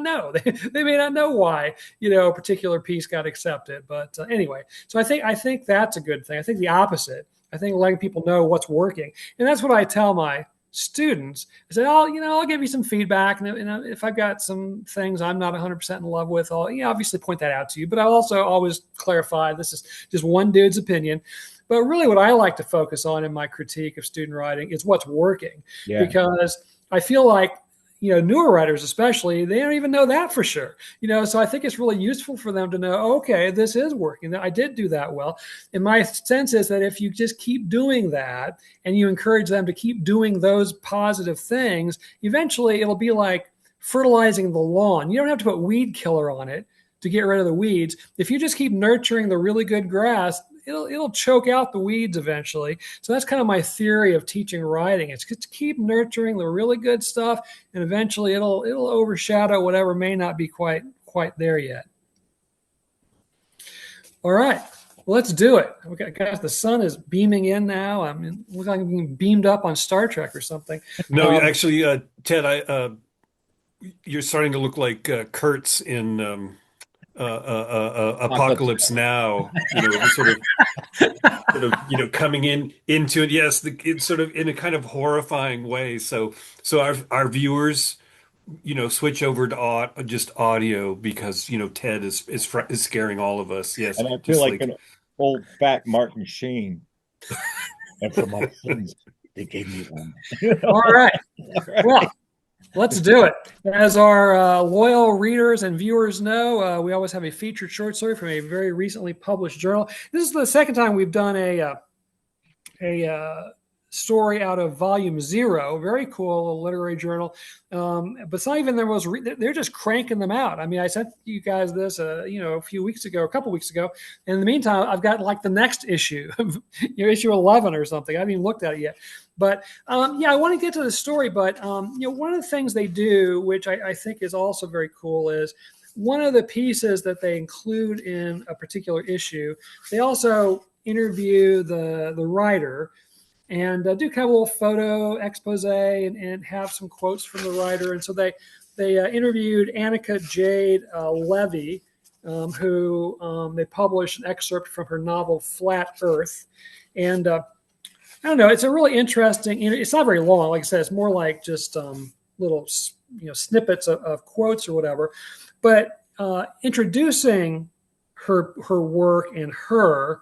A: know. They may not know why, a particular piece got accepted. But anyway, so I think that's a good thing. I think the opposite. I think letting people know what's working. And that's what I tell my students. I said, oh, I'll give you some feedback. And if I've got some things I'm not 100% in love with, I'll obviously point that out to you. But I also always clarify this is just one dude's opinion. But really what I like to focus on in my critique of student writing is what's working.
B: Yeah.
A: Because I feel like, newer writers especially, they don't even know that for sure. So I think it's really useful for them to know, okay, this is working. I did do that well. And my sense is that if you just keep doing that and you encourage them to keep doing those positive things, eventually it'll be like fertilizing the lawn. You don't have to put weed killer on it to get rid of the weeds. If you just keep nurturing the really good grass, it'll choke out the weeds eventually. So that's kind of my theory of teaching writing. It's just to keep nurturing the really good stuff, and eventually it'll overshadow whatever may not be quite there yet. All right, well, let's do it. Okay, guys, the sun is beaming in now. I mean, it looks like I'm being beamed up on Star Trek or something.
C: No, actually, Ted, you're starting to look like Kurtz in Apocalypse Now, sort of, coming into it. Yes, it's sort of in a kind of horrifying way. So our viewers, switch over to just audio because Ted is scaring all of us. Yes,
B: and I feel like an old fat Martin Sheen. And for my sins, they gave me one.
A: All right. Well, let's do it. As our loyal readers and viewers know, we always have a featured short story from a very recently published journal. This is the second time we've done a story out of Volume 0. Very cool literary journal. But it's not even their most. They're just cranking them out. I mean, I sent you guys this, a couple weeks ago. And in the meantime, I've got like the next issue, issue 11 or something. I haven't even looked at it yet. But I want to get to the story. But one of the things they do, which I think is also very cool, is one of the pieces that they include in a particular issue. They also interview the writer and do kind of a little photo expose and have some quotes from the writer. And so they interviewed Annika Jade Levy, who they published an excerpt from her novel Flat Earth. And I don't know, it's a really interesting, it's not very long. Like I said, it's more like just little, snippets of quotes or whatever. But introducing her work and her,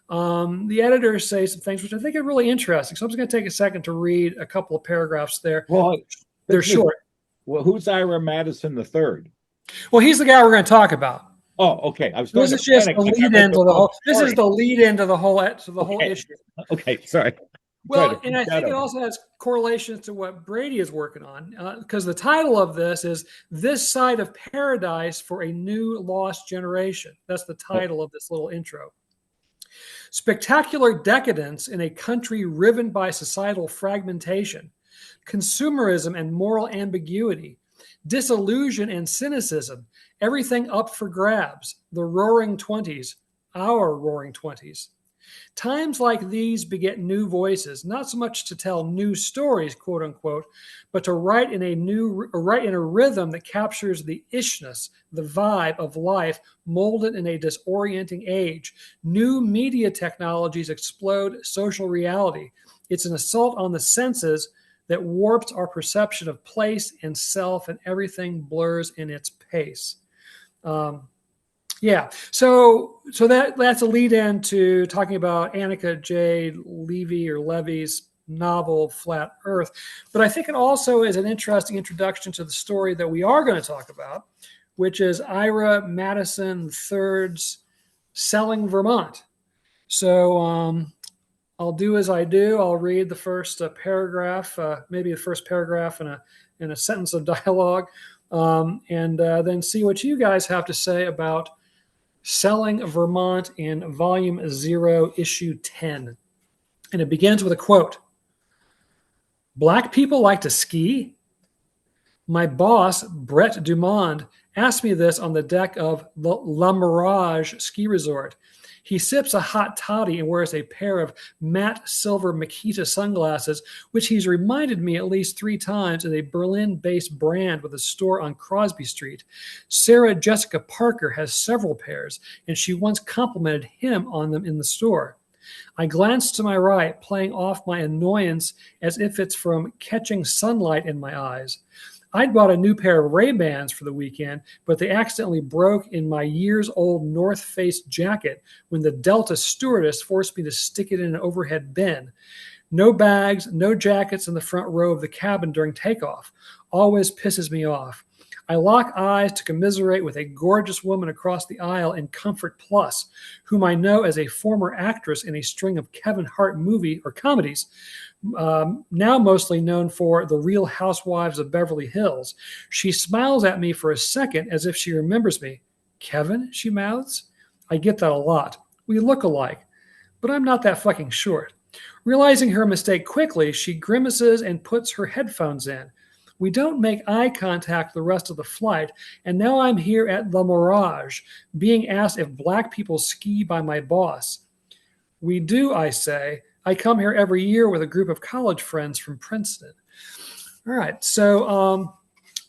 A: the editors say some things which I think are really interesting. So I'm just going to take a second to read a couple of paragraphs there.
B: Well,
A: they're short.
B: Well, who's Ira Madison III?
A: Well, he's the guy we're going to talk about.
B: Oh, okay.
A: This is just the lead into the whole. This is the lead into the whole whole issue.
B: Okay, sorry.
A: Well, and I think it also has correlations to what Brady is working on, because the title of this is "This Side of Paradise for a New Lost Generation." That's the title of this little intro. Spectacular decadence in a country riven by societal fragmentation, consumerism and moral ambiguity, disillusion and cynicism, everything up for grabs, the roaring 20s, our roaring 20s. Times like these beget new voices, not so much to tell new stories, quote unquote, but to write in a rhythm that captures the ishness, the vibe of life molded in a disorienting age. New media technologies explode social reality. It's an assault on the senses that warps our perception of place and self, and everything blurs in its pace. So that's a lead in to talking about Annika Jade Levy's novel Flat Earth. But I think it also is an interesting introduction to the story that we are going to talk about, which is Ira Madison III's Selling Vermont. So I'll do as I do. I'll read the first paragraph, maybe the first paragraph in a sentence of dialogue, and then see what you guys have to say about Selling Vermont in Volume 0, Issue 10. And it begins with a quote. "Black people like to ski? My boss, Brett Dumond, asked me this on the deck of the La Mirage ski resort. He sips a hot toddy and wears a pair of matte silver Makita sunglasses, which he's reminded me at least 3 times is a Berlin-based brand with a store on Crosby Street. Sarah Jessica Parker has several pairs, and she once complimented him on them in the store. I glance to my right, playing off my annoyance as if it's from catching sunlight in my eyes. I'd bought a new pair of Ray-Bans for the weekend, but they accidentally broke in my years-old North Face jacket when the Delta stewardess forced me to stick it in an overhead bin. No bags, no jackets in the front row of the cabin during takeoff. Always pisses me off. I lock eyes to commiserate with a gorgeous woman across the aisle in Comfort Plus, whom I know as a former actress in a string of Kevin Hart movie or comedies, now mostly known for The Real Housewives of Beverly Hills. She smiles at me for a second as if she remembers me. Kevin, she mouths. I get that a lot. We look alike, but I'm not that fucking short. Realizing her mistake quickly, she grimaces and puts her headphones in. We don't make eye contact the rest of the flight, and now I'm here at the Mirage, being asked if black people ski by my boss. We do, I say. I come here every year with a group of college friends from Princeton. All right, so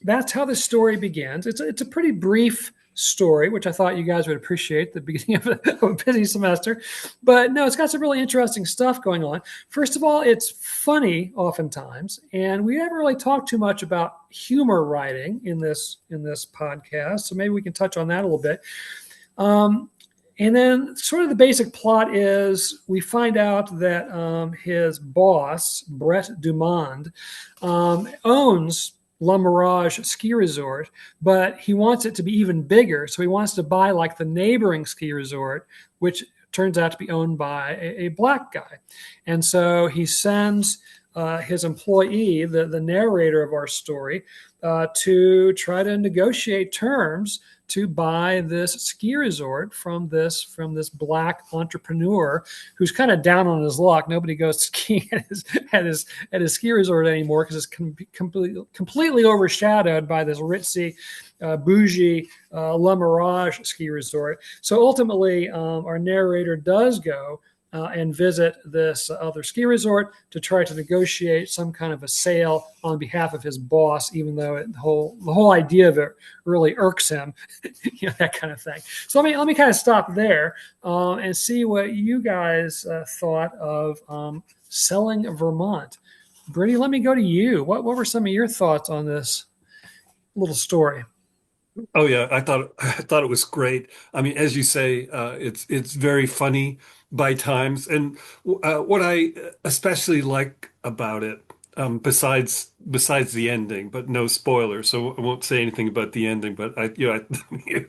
A: that's how the story begins. It's a pretty brief story, which I thought you guys would appreciate at the beginning of a busy semester. But no, it's got some really interesting stuff going on. First of all, it's funny oftentimes, and we haven't really talked too much about humor writing in this podcast. So maybe we can touch on that a little bit. And then sort of the basic plot is we find out that his boss, Brett Dumond, owns La Mirage ski resort, but he wants it to be even bigger. So he wants to buy like the neighboring ski resort, which turns out to be owned by a black guy. And so he sends his employee, the narrator of our story, to try to negotiate terms to buy this ski resort from this black entrepreneur who's kind of down on his luck. Nobody goes skiing at his ski resort anymore because it's completely overshadowed by this ritzy, bougie La Mirage ski resort. So ultimately, our narrator does go and visit this other ski resort to try to negotiate some kind of a sale on behalf of his boss, even though the whole idea of it really irks him, that kind of thing. So let me kind of stop there and see what you guys thought of Selling Vermont. Brittany, let me go to you. What were some of your thoughts on this little story?
C: Oh yeah, I thought it was great. I mean, as you say, it's very funny by times, and what I especially like about it, besides the ending, but no spoilers, so I won't say anything about the ending. But the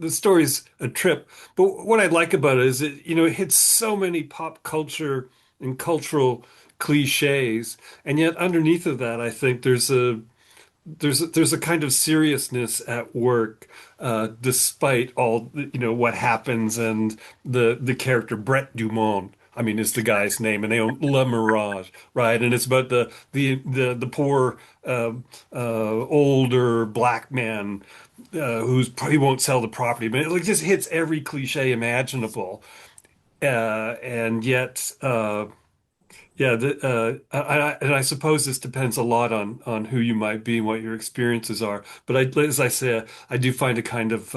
C: story's a trip. But what I like about it is it hits so many pop culture and cultural cliches, and yet underneath of that, I think there's a kind of seriousness at work, despite all what happens, and the character Brett Dumont, I mean, is the guy's name, and they own Le Mirage, right? And it's about the poor older black man he won't sell the property, but it just hits every cliche imaginable, and yet. Yeah, and I suppose this depends a lot on who you might be and what your experiences are. But as I say, I do find a kind of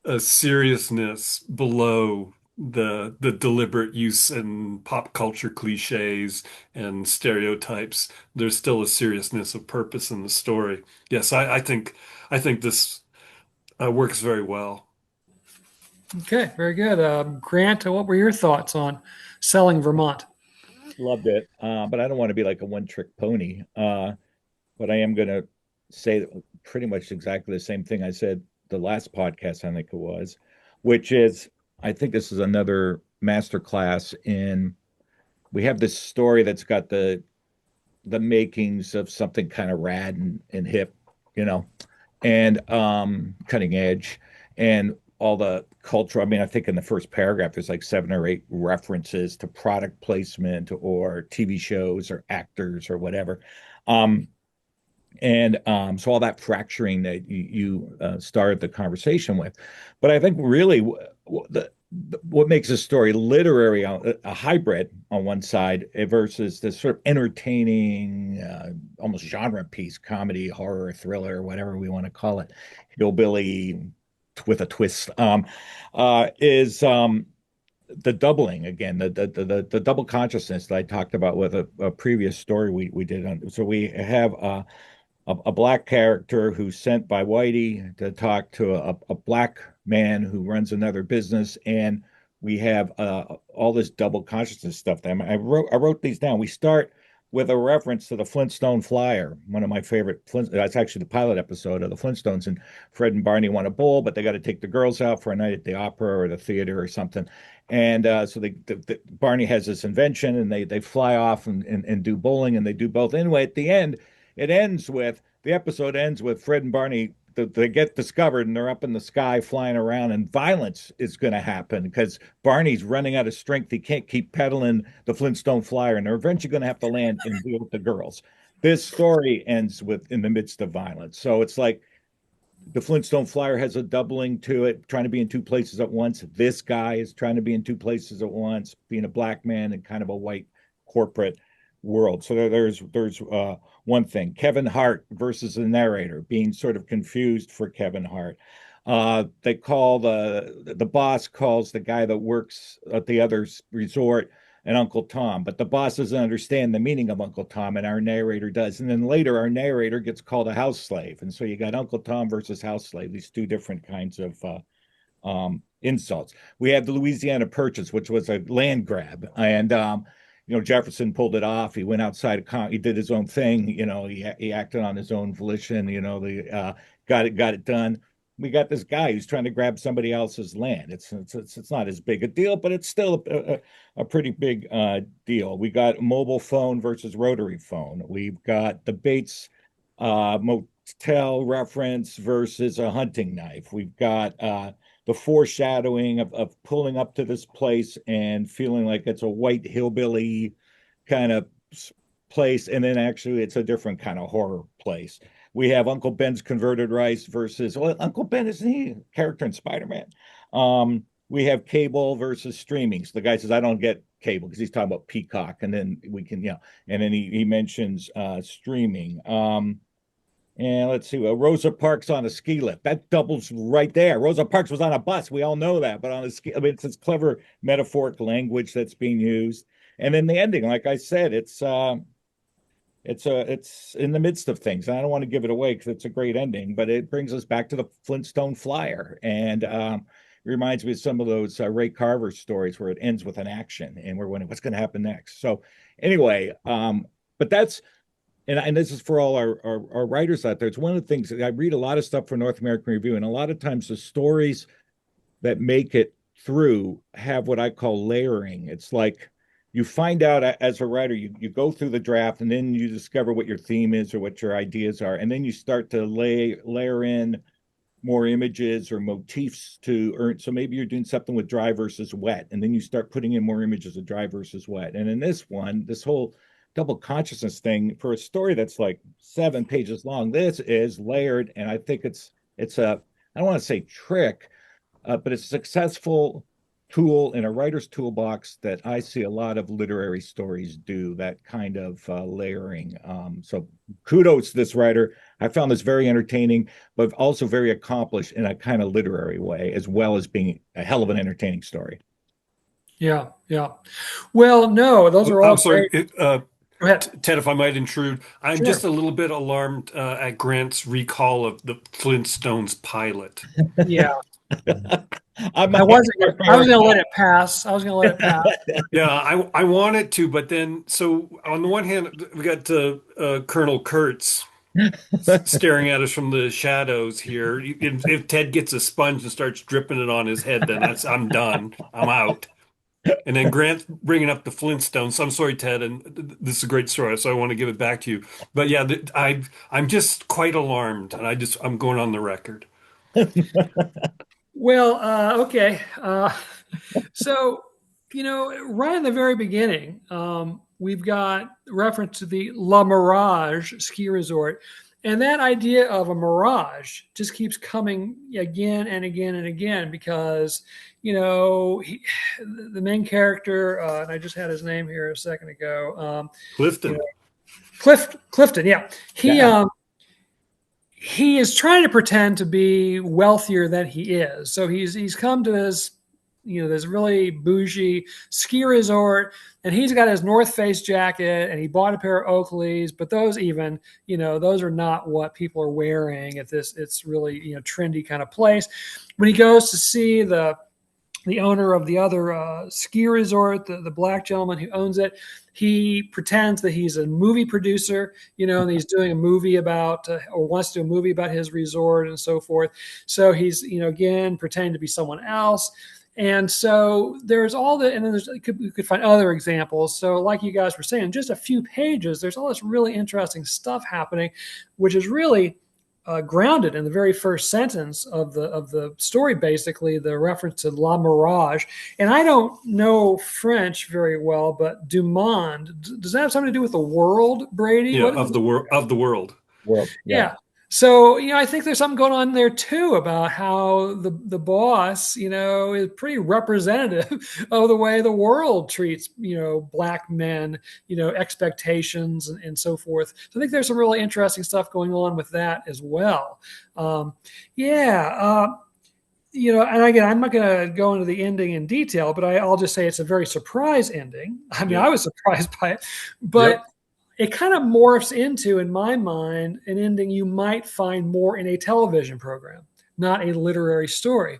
C: a seriousness below the deliberate use and pop culture cliches and stereotypes. There's still a seriousness of purpose in the story. Yes, I think this works very well.
A: Okay, very good. Grant, what were your thoughts on Selling Vermont?
B: Loved it, but I don't want to be like a one-trick pony. But I am going to say pretty much exactly the same thing I said the last podcast, I think it was, which is I think this is another masterclass in. We have this story that's got the makings of something kind of rad and hip, you know, and cutting edge, and all the culture. I mean, I think in the first paragraph there's like 7 or 8 references to product placement or TV shows or actors or whatever. Um, so all that fracturing that you started the conversation with, but I think really what makes a story literary, a hybrid on one side versus this sort of entertaining, almost genre piece, comedy, horror, thriller, whatever we want to call it, hillbilly with a twist, is the doubling again, the double consciousness that I talked about with a previous story we did on. So we have a black character who's sent by Whitey to talk to a black man who runs another business, and we have all this double consciousness stuff. I wrote these down. We start with a reference to the Flintstone Flyer, one of my favorite. That's actually the pilot episode of the Flintstones, and Fred and Barney want a bowl, but they got to take the girls out for a night at the opera or the theater or something. And so Barney has this invention, and they fly off and do bowling, and they do both. Anyway, at the end, the episode ends with Fred and Barney. They get discovered and they're up in the sky flying around, and violence is going to happen because Barney's running out of strength. He can't keep pedaling the Flintstone Flyer, and they're eventually going to have to land and deal with the girls. This story ends with in the midst of violence. So it's like the Flintstone Flyer has a doubling to it, trying to be in two places at once. This guy is trying to be in two places at once, being a black man in kind of a white corporate world. So there's one thing. Kevin Hart versus the narrator, being sort of confused for Kevin Hart. They call the boss calls the guy that works at the other resort an Uncle Tom, but the boss doesn't understand the meaning of Uncle Tom, and our narrator does. And then later, our narrator gets called a house slave, and so you got Uncle Tom versus house slave. These two different kinds of insults. We have the Louisiana Purchase, which was a land grab, and Jefferson pulled it off. He went outside. He did his own thing. He acted on his own volition. Got it done. We got this guy who's trying to grab somebody else's land. It's not as big a deal, but it's still a pretty big deal. We got mobile phone versus rotary phone. We've got the Bates motel reference versus a hunting knife. We've got the foreshadowing of pulling up to this place and feeling like it's a white hillbilly kind of place, and then actually it's a different kind of horror place. We have Uncle Ben's converted rice versus Uncle Ben, isn't he a character in Spider-Man? We have cable versus streaming. So the guy says, I don't get cable because he's talking about Peacock, and then we can, and then he mentions streaming. And let's see, Rosa Parks on a ski lift. That doubles right there. Rosa Parks was on a bus. We all know that, but on a ski, it's this clever metaphoric language that's being used. And then the ending, like I said, it's in the midst of things. I don't want to give it away because it's a great ending, but it brings us back to the Flintstone Flyer, and it reminds me of some of those Ray Carver stories where it ends with an action, and we're wondering what's going to happen next. So anyway, but that's and this is for all our writers out there. It's one of the things that I read a lot of stuff for North American Review, and a lot of times the stories that make it through have what I call layering. It's like you find out as a writer, you go through the draft, and then you discover what your theme is or what your ideas are, and then you start to layer in more images or motifs to earn. So maybe you're doing something with dry versus wet, and then you start putting in more images of dry versus wet. And in this one, this whole double consciousness thing for a story that's like 7 pages long, this is layered, and I think it's a, I don't want to say trick, but it's a successful tool in a writer's toolbox that I see a lot of literary stories do, that kind of layering. So kudos to this writer. I found this very entertaining, but also very accomplished in a kind of literary way, as well as being a hell of an entertaining story.
A: Yeah. Well, no, those are all
C: great.
A: Go ahead.
C: Ted, if I might intrude, I'm
A: Sure.
C: just a little bit alarmed at Grant's recall of the Flintstones pilot.
A: Yeah. I was going to let it pass.
C: Yeah, I wanted to, but then, so on the one hand, we got Colonel Kurtz staring at us from the shadows here. If Ted gets a sponge and starts dripping it on his head, then I'm done. I'm out. And then Grant bringing up the Flintstones. I'm sorry, Ted, and this is a great story, so I want to give it back to you. But yeah, I'm just quite alarmed, and I'm going on the record.
A: Well, okay. So, right in the very beginning, we've got reference to the La Mirage ski resort. And that idea of a mirage just keeps coming again and again and again because, the main character, and I just had his name here a second ago.
C: Clifton.
A: Clifton, yeah. He is trying to pretend to be wealthier than he is. So he's come to this this really bougie ski resort, and he's got his North Face jacket and he bought a pair of Oakleys, but those those are not what people are wearing at this. It's really, trendy kind of place. When he goes to see the owner of the other ski resort, the black gentleman who owns it, he pretends that he's a movie producer, and he's doing a movie about or wants to do a movie about his resort and so forth. So he's, again, pretending to be someone else. And so there's all the, and then you could find other examples. So like you guys were saying, in just a few pages, there's all this really interesting stuff happening, which is really grounded in the very first sentence of the story, basically the reference to La Mirage. And I don't know French very well, but du monde, does that have something to do with the world, Brady?
C: Yeah, of the world.
B: Well,
A: Yeah. So, I think there's something going on there too about how the boss, is pretty representative of the way the world treats, black men, expectations and so forth. So I think there's some really interesting stuff going on with that as well. And again, I'm not going to go into the ending in detail, but I'll just say it's a very surprise ending. I mean, I was surprised by it, but it kind of morphs into, in my mind, an ending you might find more in a television program, not a literary story.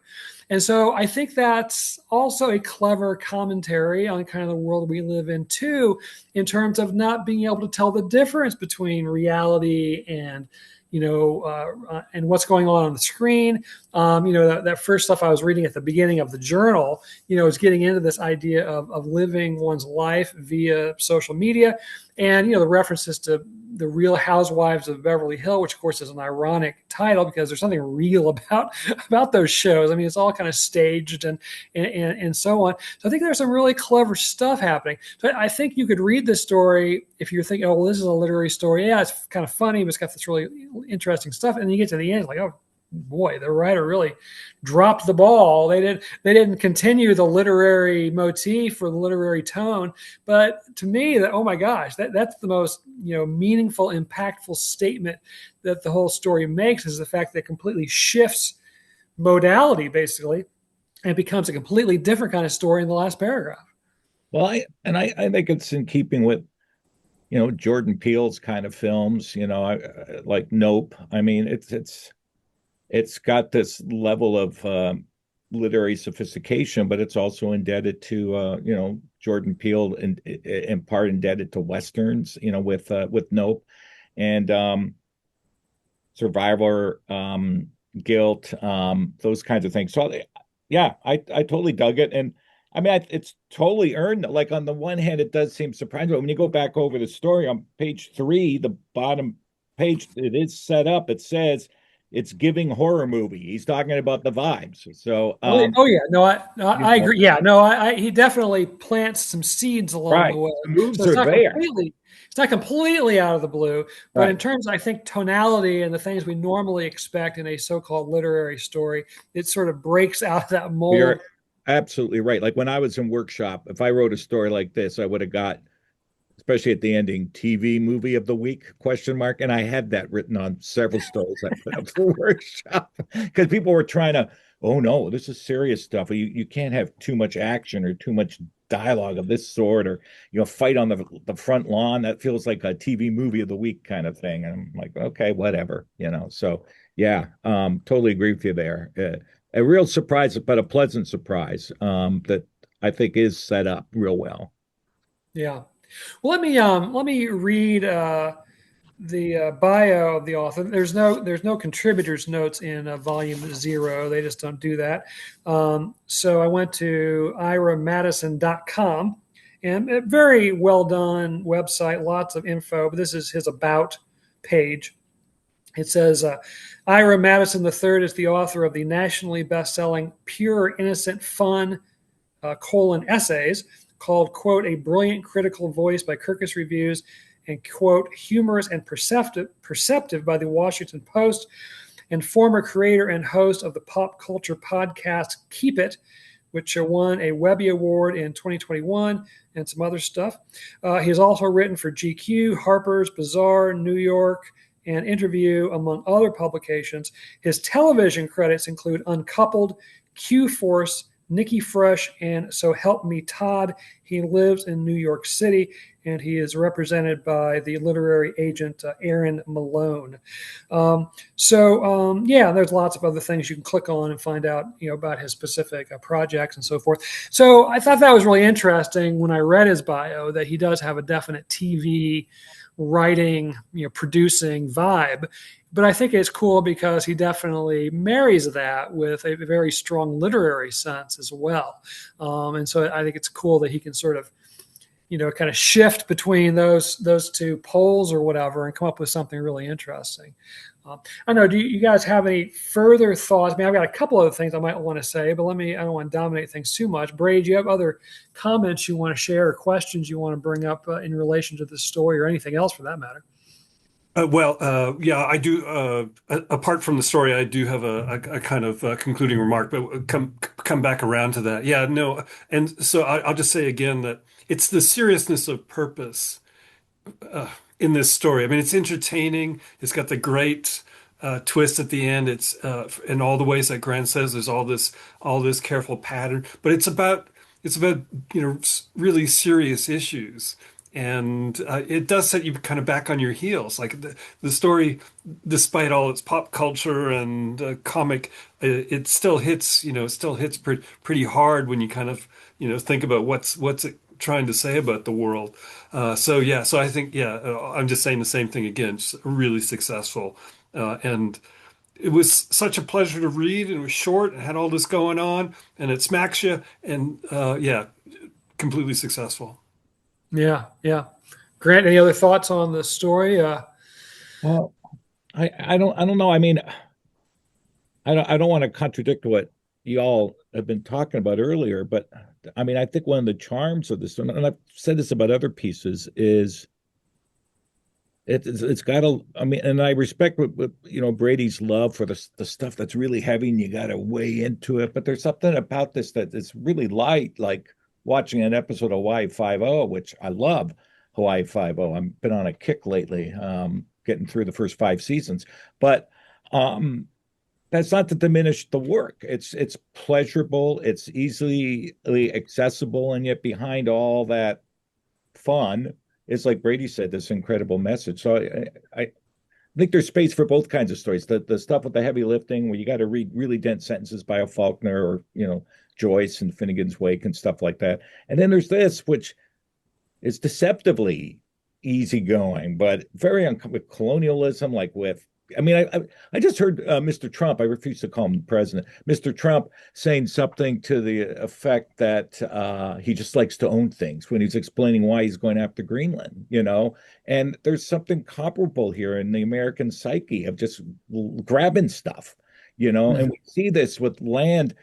A: And so I think that's also a clever commentary on kind of the world we live in too, in terms of not being able to tell the difference between reality and and what's going on the screen. That first stuff I was reading at the beginning of the journal, is getting into this idea of living one's life via social media. And, the references to the Real Housewives of Beverly Hills, which of course is an ironic title because there's something real about those shows. I mean, it's all kind of staged and so on. So I think there's some really clever stuff happening. So I think you could read this story if you're thinking, oh, well, this is a literary story. Yeah, it's kind of funny, but it's got this really interesting stuff. And then you get to the end, it's like, oh boy, the writer really dropped the ball. They didn't continue the literary motif or the literary tone. But to me, oh my gosh, that's the most meaningful, impactful statement that the whole story makes, is the fact that it completely shifts modality basically, and becomes a completely different kind of story in the last paragraph.
B: Well, I think it's in keeping with Jordan Peele's kind of films, like Nope. I mean, it's got this level of literary sophistication, but it's also indebted to Jordan Peele, and in part indebted to westerns, with Nope and Survivor, Guilt, those kinds of things. So yeah, I totally dug it, and I mean it's totally earned. Like, on the one hand, it does seem surprising, but when you go back over the story on page 3, the bottom page, it is set up. It says it's giving horror movie. He's talking about the vibes. So,
A: I agree. Yeah, no, he definitely plants some seeds along the way.
B: The moves
A: So it's
B: are
A: not
B: there.
A: it's not completely out of the blue, but
B: Right.
A: in terms, I think, tonality and the things we normally expect in a so-called literary story, it sort of breaks out of that mold.
B: You're absolutely right. Like, when I was in workshop, if I wrote a story like this, I would have got, especially at the ending, TV movie of the week, ? And I had that written on several stories I put up for workshop, because people were trying to, oh no, this is serious stuff. You can't have too much action or too much dialogue of this sort, or fight on the front lawn. That feels like a TV movie of the week kind of thing. And I'm like, okay, whatever, So yeah, totally agree with you there. A real surprise, but a pleasant surprise, that I think is set up real well.
A: Yeah. Well, let me read the bio of the author. There's no contributors notes in volume 0. They just don't do that. So I went to iramadison.com, and a very well done website, lots of info. But this is his about page. It says, Ira Madison III is the author of the nationally best-selling Pure Innocent Fun, essays, called, quote, A Brilliant Critical Voice by Kirkus Reviews, and, quote, Humorous and Perceptive by the Washington Post, and former creator and host of the pop culture podcast Keep It, which won a Webby Award in 2021, and some other stuff. He has also written for GQ, Harper's Bazaar, New York, and Interview, among other publications. His television credits include Uncoupled, Q Force, Nikki Fresh, and So Help Me Todd. He lives in New York City, and he is represented by the literary agent Aaron Malone. Yeah, there's lots of other things you can click on and find out, about his specific projects and so forth. So I thought that was really interesting when I read his bio, that he does have a definite TV writing, producing vibe. But I think it's cool because he definitely marries that with a very strong literary sense as well. And so I think it's cool that he can sort of, kind of shift between those two poles or whatever and come up with something really interesting. I know. Do you guys have any further thoughts? I mean, I've got a couple other things I might want to say, but I don't want to dominate things too much. Brady, do you have other comments you want to share or questions you want to bring up in relation to this story or anything else for that matter?
C: Yeah, I do. Apart from the story, I do have a kind of concluding remark, but come back around to that. Yeah, no, and so I'll just say again that it's the seriousness of purpose uh, in this story. I mean, it's entertaining. It's got the great twist at the end. It's in all the ways that Grant says. There's all this careful pattern, but it's about really serious issues. And it does set you kind of back on your heels. Like the story, despite all its pop culture and comic, it still hits, pretty hard when you kind of, think about what's it trying to say about the world. So I think, I'm just saying the same thing again. Just really successful, and it was such a pleasure to read. And it was short and had all this going on, and it smacks you, and completely successful.
A: Yeah, yeah. Grant, any other thoughts on the story?
B: Well, I don't know. I mean, I don't want to contradict what y'all have been talking about earlier, but I mean, I think one of the charms of this, and I've said this about other pieces, is it's got a. I mean, and I respect Brady's love for the stuff that's really heavy and you got to weigh into it, but there's something about this that is really light, like watching an episode of Hawaii Five-0, which I love. Hawaii Five-0. I've been on a kick lately, getting through the first 5 seasons, but. That's not to diminish the work. It's pleasurable, it's easily accessible, and yet behind all that fun is, like Brady said, this incredible message. So I think there's space for both kinds of stories. The stuff with the heavy lifting, where you got to read really dense sentences by a Faulkner or Joyce and Finnegan's Wake and stuff like that. And then there's this, which is deceptively easygoing, but very with colonialism, like with I mean, I just heard Mr. Trump. I refuse to call him the president. Mr. Trump saying something to the effect that he just likes to own things when he's explaining why he's going after Greenland. And there's something comparable here in the American psyche of just grabbing stuff. And we see this with land.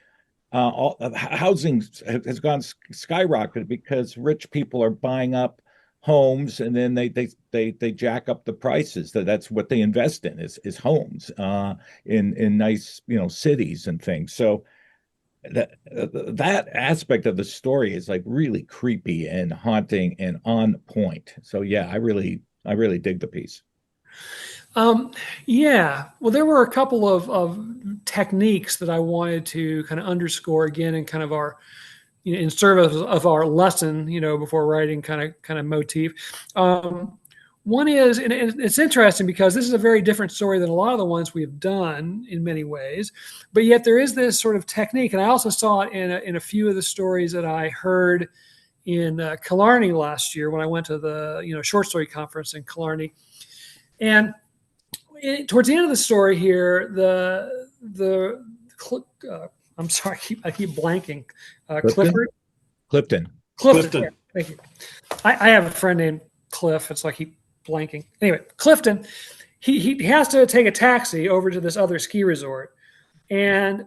B: Housing has gone skyrocketed because rich people are buying up homes, and then they jack up the prices. That's what they invest in is homes in nice cities and things. So that aspect of the story is like really creepy and haunting and on point. So yeah, I really dig the piece.
A: Yeah. Well, there were a couple of techniques that I wanted to kind of underscore again in kind of our in service of our lesson, before writing kind of motif. One is, and it's interesting because this is a very different story than a lot of the ones we've done in many ways, but yet there is this sort of technique, and I also saw it in a few of the stories that I heard in Killarney last year when I went to the short story conference in Killarney, and towards the end of the story here, I'm sorry, I keep blanking. Clifford?
B: Clifton.
A: Clifton. Yeah, thank you. I have a friend named Cliff. It's like he blanking. Anyway, Clifton, he has to take a taxi over to this other ski resort, and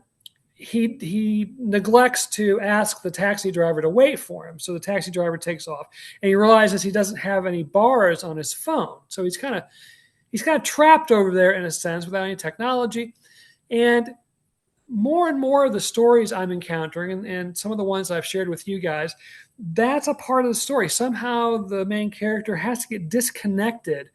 A: he neglects to ask the taxi driver to wait for him. So the taxi driver takes off, and he realizes he doesn't have any bars on his phone. So he's kind of trapped over there in a sense without any technology, and more and more of the stories I'm encountering, and some of the ones I've shared with you guys, that's a part of the story. Somehow the main character has to get disconnected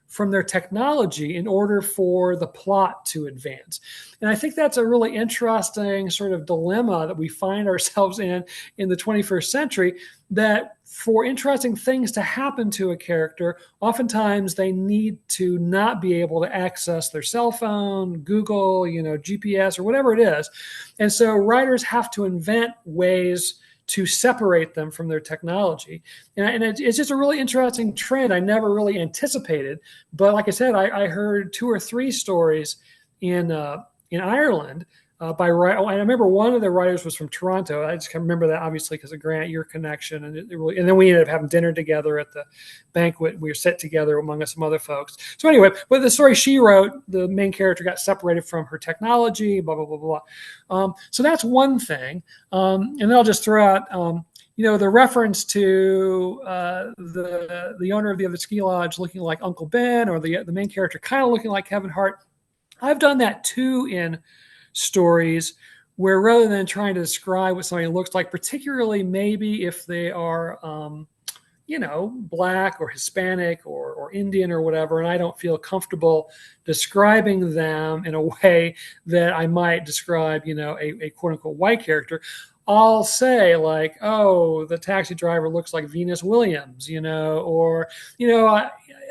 A: from their technology in order for the plot to advance. And I think that's a really interesting sort of dilemma that we find ourselves in the 21st century, that for interesting things to happen to a character, oftentimes they need to not be able to access their cell phone, Google, GPS, or whatever it is. And so writers have to invent ways to separate them from their technology. And it's just a really interesting trend I never really anticipated. But like I said, I heard two or three stories in Ireland by I remember one of the writers was from Toronto. I just can't remember that, obviously, because of Grant, your connection, and then we ended up having dinner together at the banquet. We were set together among some other folks. So anyway, but the story she wrote, the main character got separated from her technology. Blah blah blah blah. So that's one thing, and then I'll just throw out. The reference to the owner of the other ski lodge looking like Uncle Ben, or the main character kind of looking like Kevin Hart. I've done that too in stories where, rather than trying to describe what somebody looks like, particularly maybe if they are, Black or Hispanic or Indian or whatever, and I don't feel comfortable describing them in a way that I might describe, a quote unquote white character, I'll say like, oh, the taxi driver looks like Venus Williams, or,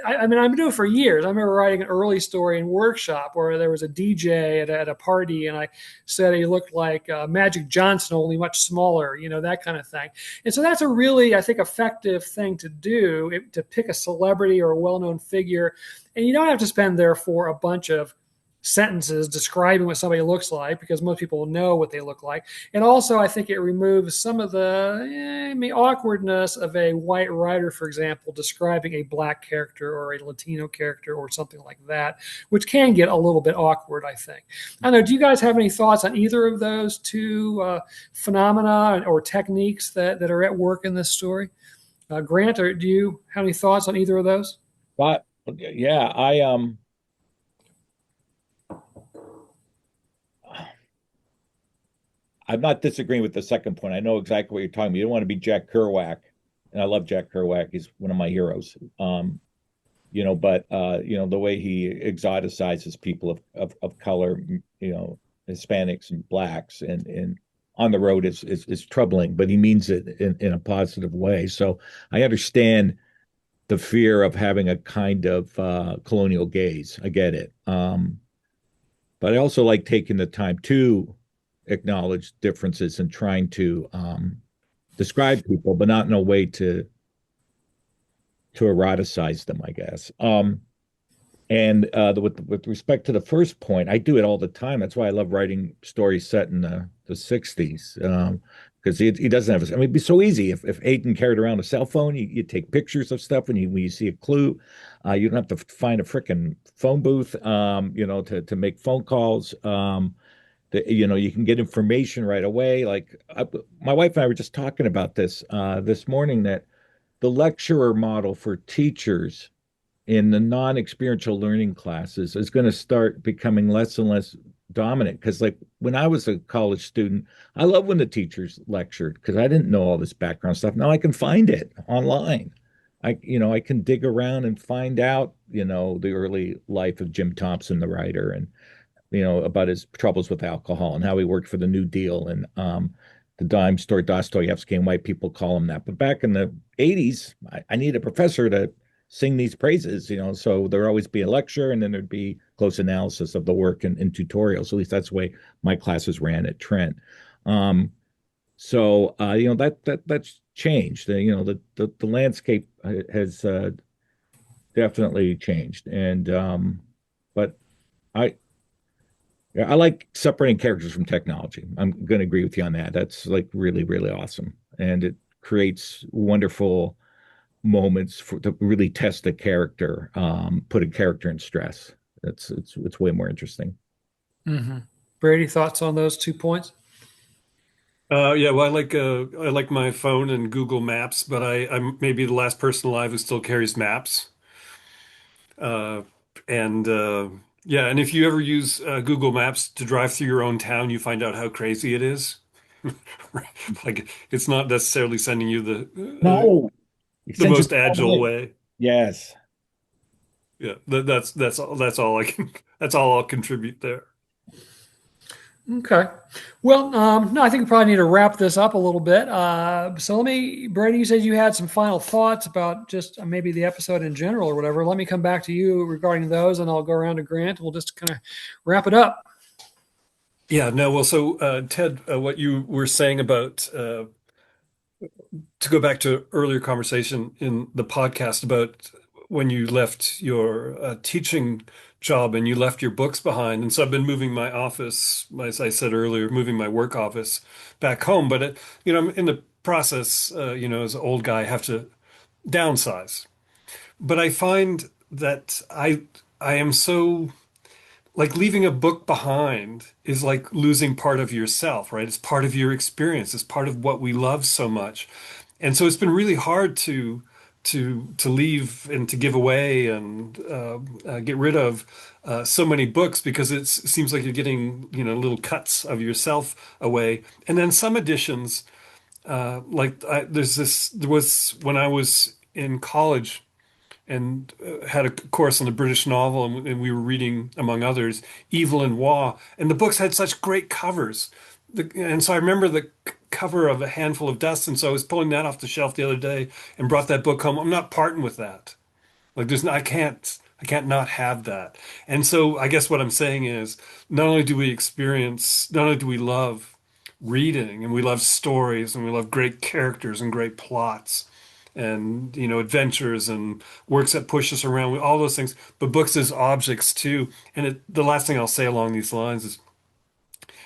A: I mean, I've been doing it for years. I remember writing an early story in workshop where there was a DJ at a party, and I said he looked like Magic Johnson, only much smaller, that kind of thing. And so that's a really, I think, effective thing to do, to pick a celebrity or a well-known figure. And you don't have to spend, therefore, a bunch of sentences describing what somebody looks like, because most people know what they look like. And also, I think it removes some of the awkwardness of a white writer, for example, describing a Black character or a Latino character or something like that, which can get a little bit awkward, I think. I don't know, do you guys have any thoughts on either of those two phenomena or techniques that are at work in this story? Grant, or do you have any thoughts on either of those?
B: But yeah, I'm not disagreeing with the second point. I know exactly what you're talking about. You don't want to be Jack Kerouac, and I love Jack Kerouac. He's one of my heroes. But the way he exoticizes people of color, Hispanics and Blacks, and on the road is troubling, but he means it in a positive way. So I understand the fear of having a kind of colonial gaze. I get it. But I also like taking the time to acknowledge differences and trying to describe people, but not in a way to eroticize them, I guess. And with respect to the first point, I do it all the time. That's why I love writing stories set in the 60s. Because he doesn't have I mean, it'd be so easy if Aiden carried around a cell phone. You take pictures of stuff when you see a clue. You don't have to find a freaking phone booth, to make phone calls. You can get information right away. Like my wife and I were just talking about this morning, that the lecturer model for teachers in the non-experiential learning classes is going to start becoming less and less dominant. Because like when I was a college student, I love when the teachers lectured, because I didn't know all this background stuff. Now I can find it online. I can dig around and find out, the early life of Jim Thompson, the writer, and about his troubles with alcohol and how he worked for the New Deal and the dime store Dostoevsky, and white people call him that. But back in the 80s, I needed a professor to sing these praises, so there'd always be a lecture, and then there'd be close analysis of the work and tutorials. At least that's the way my classes ran at Trent. That's changed. The landscape has definitely changed. And but I yeah, I like separating characters from technology. I'm going to agree with you on that. That's like really, really awesome. And it creates wonderful moments to really test a character, put a character in stress. It's way more interesting.
A: Mm-hmm. Brady, thoughts on those 2 points?
C: Yeah, well, I like my phone and Google Maps, but I'm maybe the last person alive who still carries maps. Uh, and Yeah, and if you ever use Google Maps to drive through your own town, you find out how crazy it is. Like it's not necessarily sending you
B: No, it
C: the
B: sends you
C: most
B: the wrong
C: agile
B: way.
C: way.
B: Yes.
C: Yeah, that's all I can that's all I'll contribute there.
A: Okay. Well, no, I think we probably need to wrap this up a little bit. So Brady, you said you had some final thoughts about just maybe the episode in general or whatever. Let me come back to you regarding those, and I'll go around to Grant. We'll just kind of wrap it up.
C: Yeah, no, well, so Ted, what you were saying about to go back to earlier conversation in the podcast about when you left your teaching job and you left your books behind. And so I've been moving my office, as I said earlier, moving my work office back home. But I'm in the process, as an old guy, I have to downsize. But I find that I am so like leaving a book behind is like losing part of yourself, right? It's part of your experience. It's part of what we love so much. And so it's been really hard to leave and to give away and get rid of so many books because it seems like you're getting little cuts of yourself away. And then some editions, there was when I was in college and had a course on the British novel, and we were reading, among others, Evil and Waugh, and the books had such great covers. And so I remember the cover of A Handful of Dust, and so I was pulling that off the shelf the other day and brought that book home. I'm not parting with that. Like there's no, I can't not have that. And so I guess what I'm saying is not only do we love reading and we love stories and we love great characters and great plots and adventures and works that push us around, all those things, but books as objects too. And the last thing I'll say along these lines is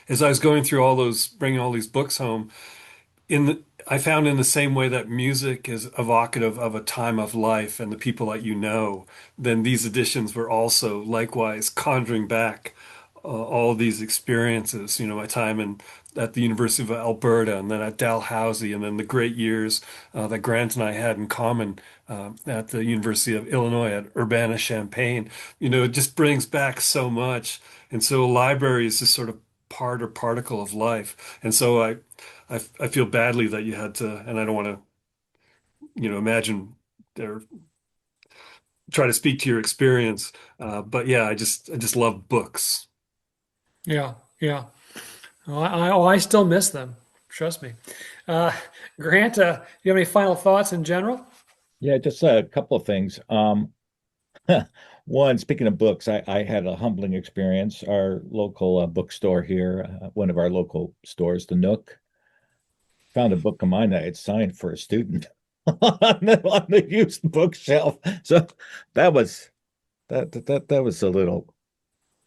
C: as I was going through bringing all these books home, I found in the same way that music is evocative of a time of life and the people that then these editions were also likewise conjuring back all these experiences. My time at the University of Alberta, and then at Dalhousie, and then the great years that Grant and I had in common at the University of Illinois at Urbana-Champaign. It just brings back so much, and so a library is just sort of part or particle of life. And so I feel badly that you had to, and I don't want to, imagine or try to speak to your experience. But yeah, I just love books.
A: Yeah, yeah. I still miss them. Trust me. Uh, Grant, do you have any final thoughts in general?
B: Yeah, just a couple of things. One, speaking of books, I had a humbling experience. Our local bookstore here, one of our local stores, the Nook, found a book of mine that I had signed for a student on the used bookshelf. So that was that was a little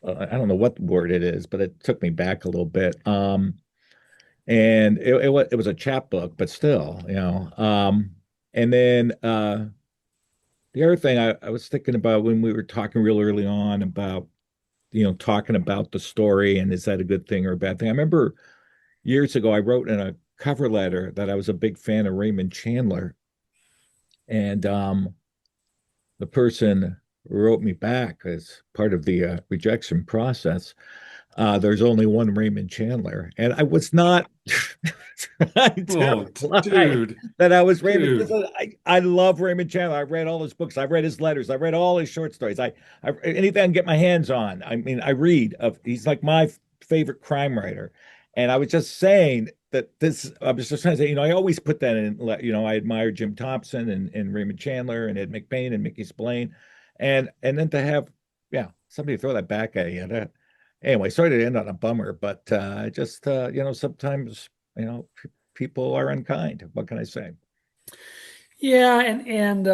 B: I don't know what word it is, but it took me back a little bit. And it was a chapbook, but still, and then the other thing I was thinking about when we were talking real early on about, talking about the story and is that a good thing or a bad thing? I remember years ago I wrote in a cover letter that I was a big fan of Raymond Chandler, and the person wrote me back as part of the rejection process. There's only one Raymond Chandler, and I was not trying to
C: Oh,
B: imply
C: dude,
B: that I was Raymond.
C: dude.
B: I love Raymond Chandler. I read all his books. I read his letters. I read all his short stories. I anything I can get my hands on. I mean, I read. He's like my favorite crime writer, and I was just saying that this. I was just trying to say, I always put that in. I admire Jim Thompson and Raymond Chandler and Ed McBain and Mickey Spillane, and then to have somebody throw that back at you. Anyway, sorry to end on a bummer, but just sometimes people are unkind. What can I say?
A: Yeah, and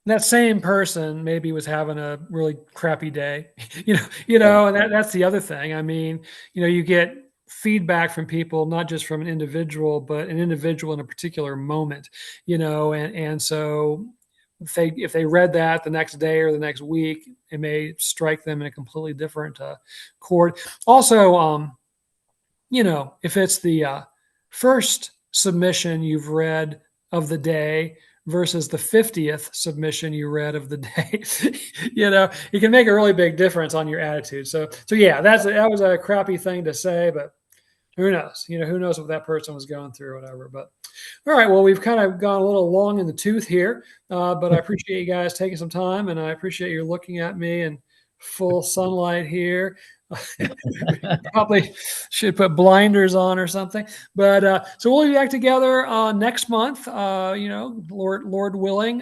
A: that same person maybe was having a really crappy day,
B: Yeah,
A: and that's the other thing. I mean, you get feedback from people, not just from an individual, but an individual in a particular moment, and so if they read that the next day or the next week, it may strike them in a completely different chord. Also, if it's the first submission you've read of the day versus the 50th submission you read of the day, it can make a really big difference on your attitude. So yeah, that was a crappy thing to say, but who knows? Who knows what that person was going through or whatever. But all right, well, we've kind of gone a little long in the tooth here, but I appreciate you guys taking some time, and I appreciate you looking at me in full sunlight here. Probably should put blinders on or something. But so we'll be back together next month. Lord willing,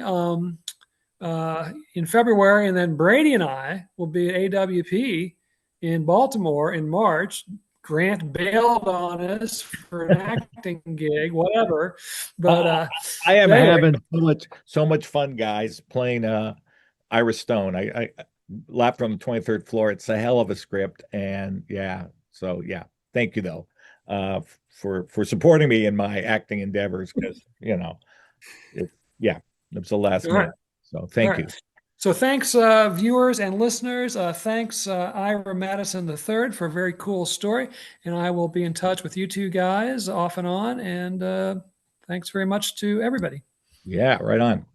A: in February, and then Brady and I will be at AWP in Baltimore in March. Grant bailed on us for an acting gig, whatever. But
B: I am
A: anyway.
B: having so much fun, guys, playing Ira Stone. I laughed on the 23rd floor. It's a hell of a script, and so thank you though for supporting me in my acting endeavors, because it was the last minute. So thank you.
A: So thanks, viewers and listeners. Thanks, Ira Madison III, for a very cool story. And I will be in touch with you two guys off and on. And thanks very much to everybody.
B: Yeah, right on.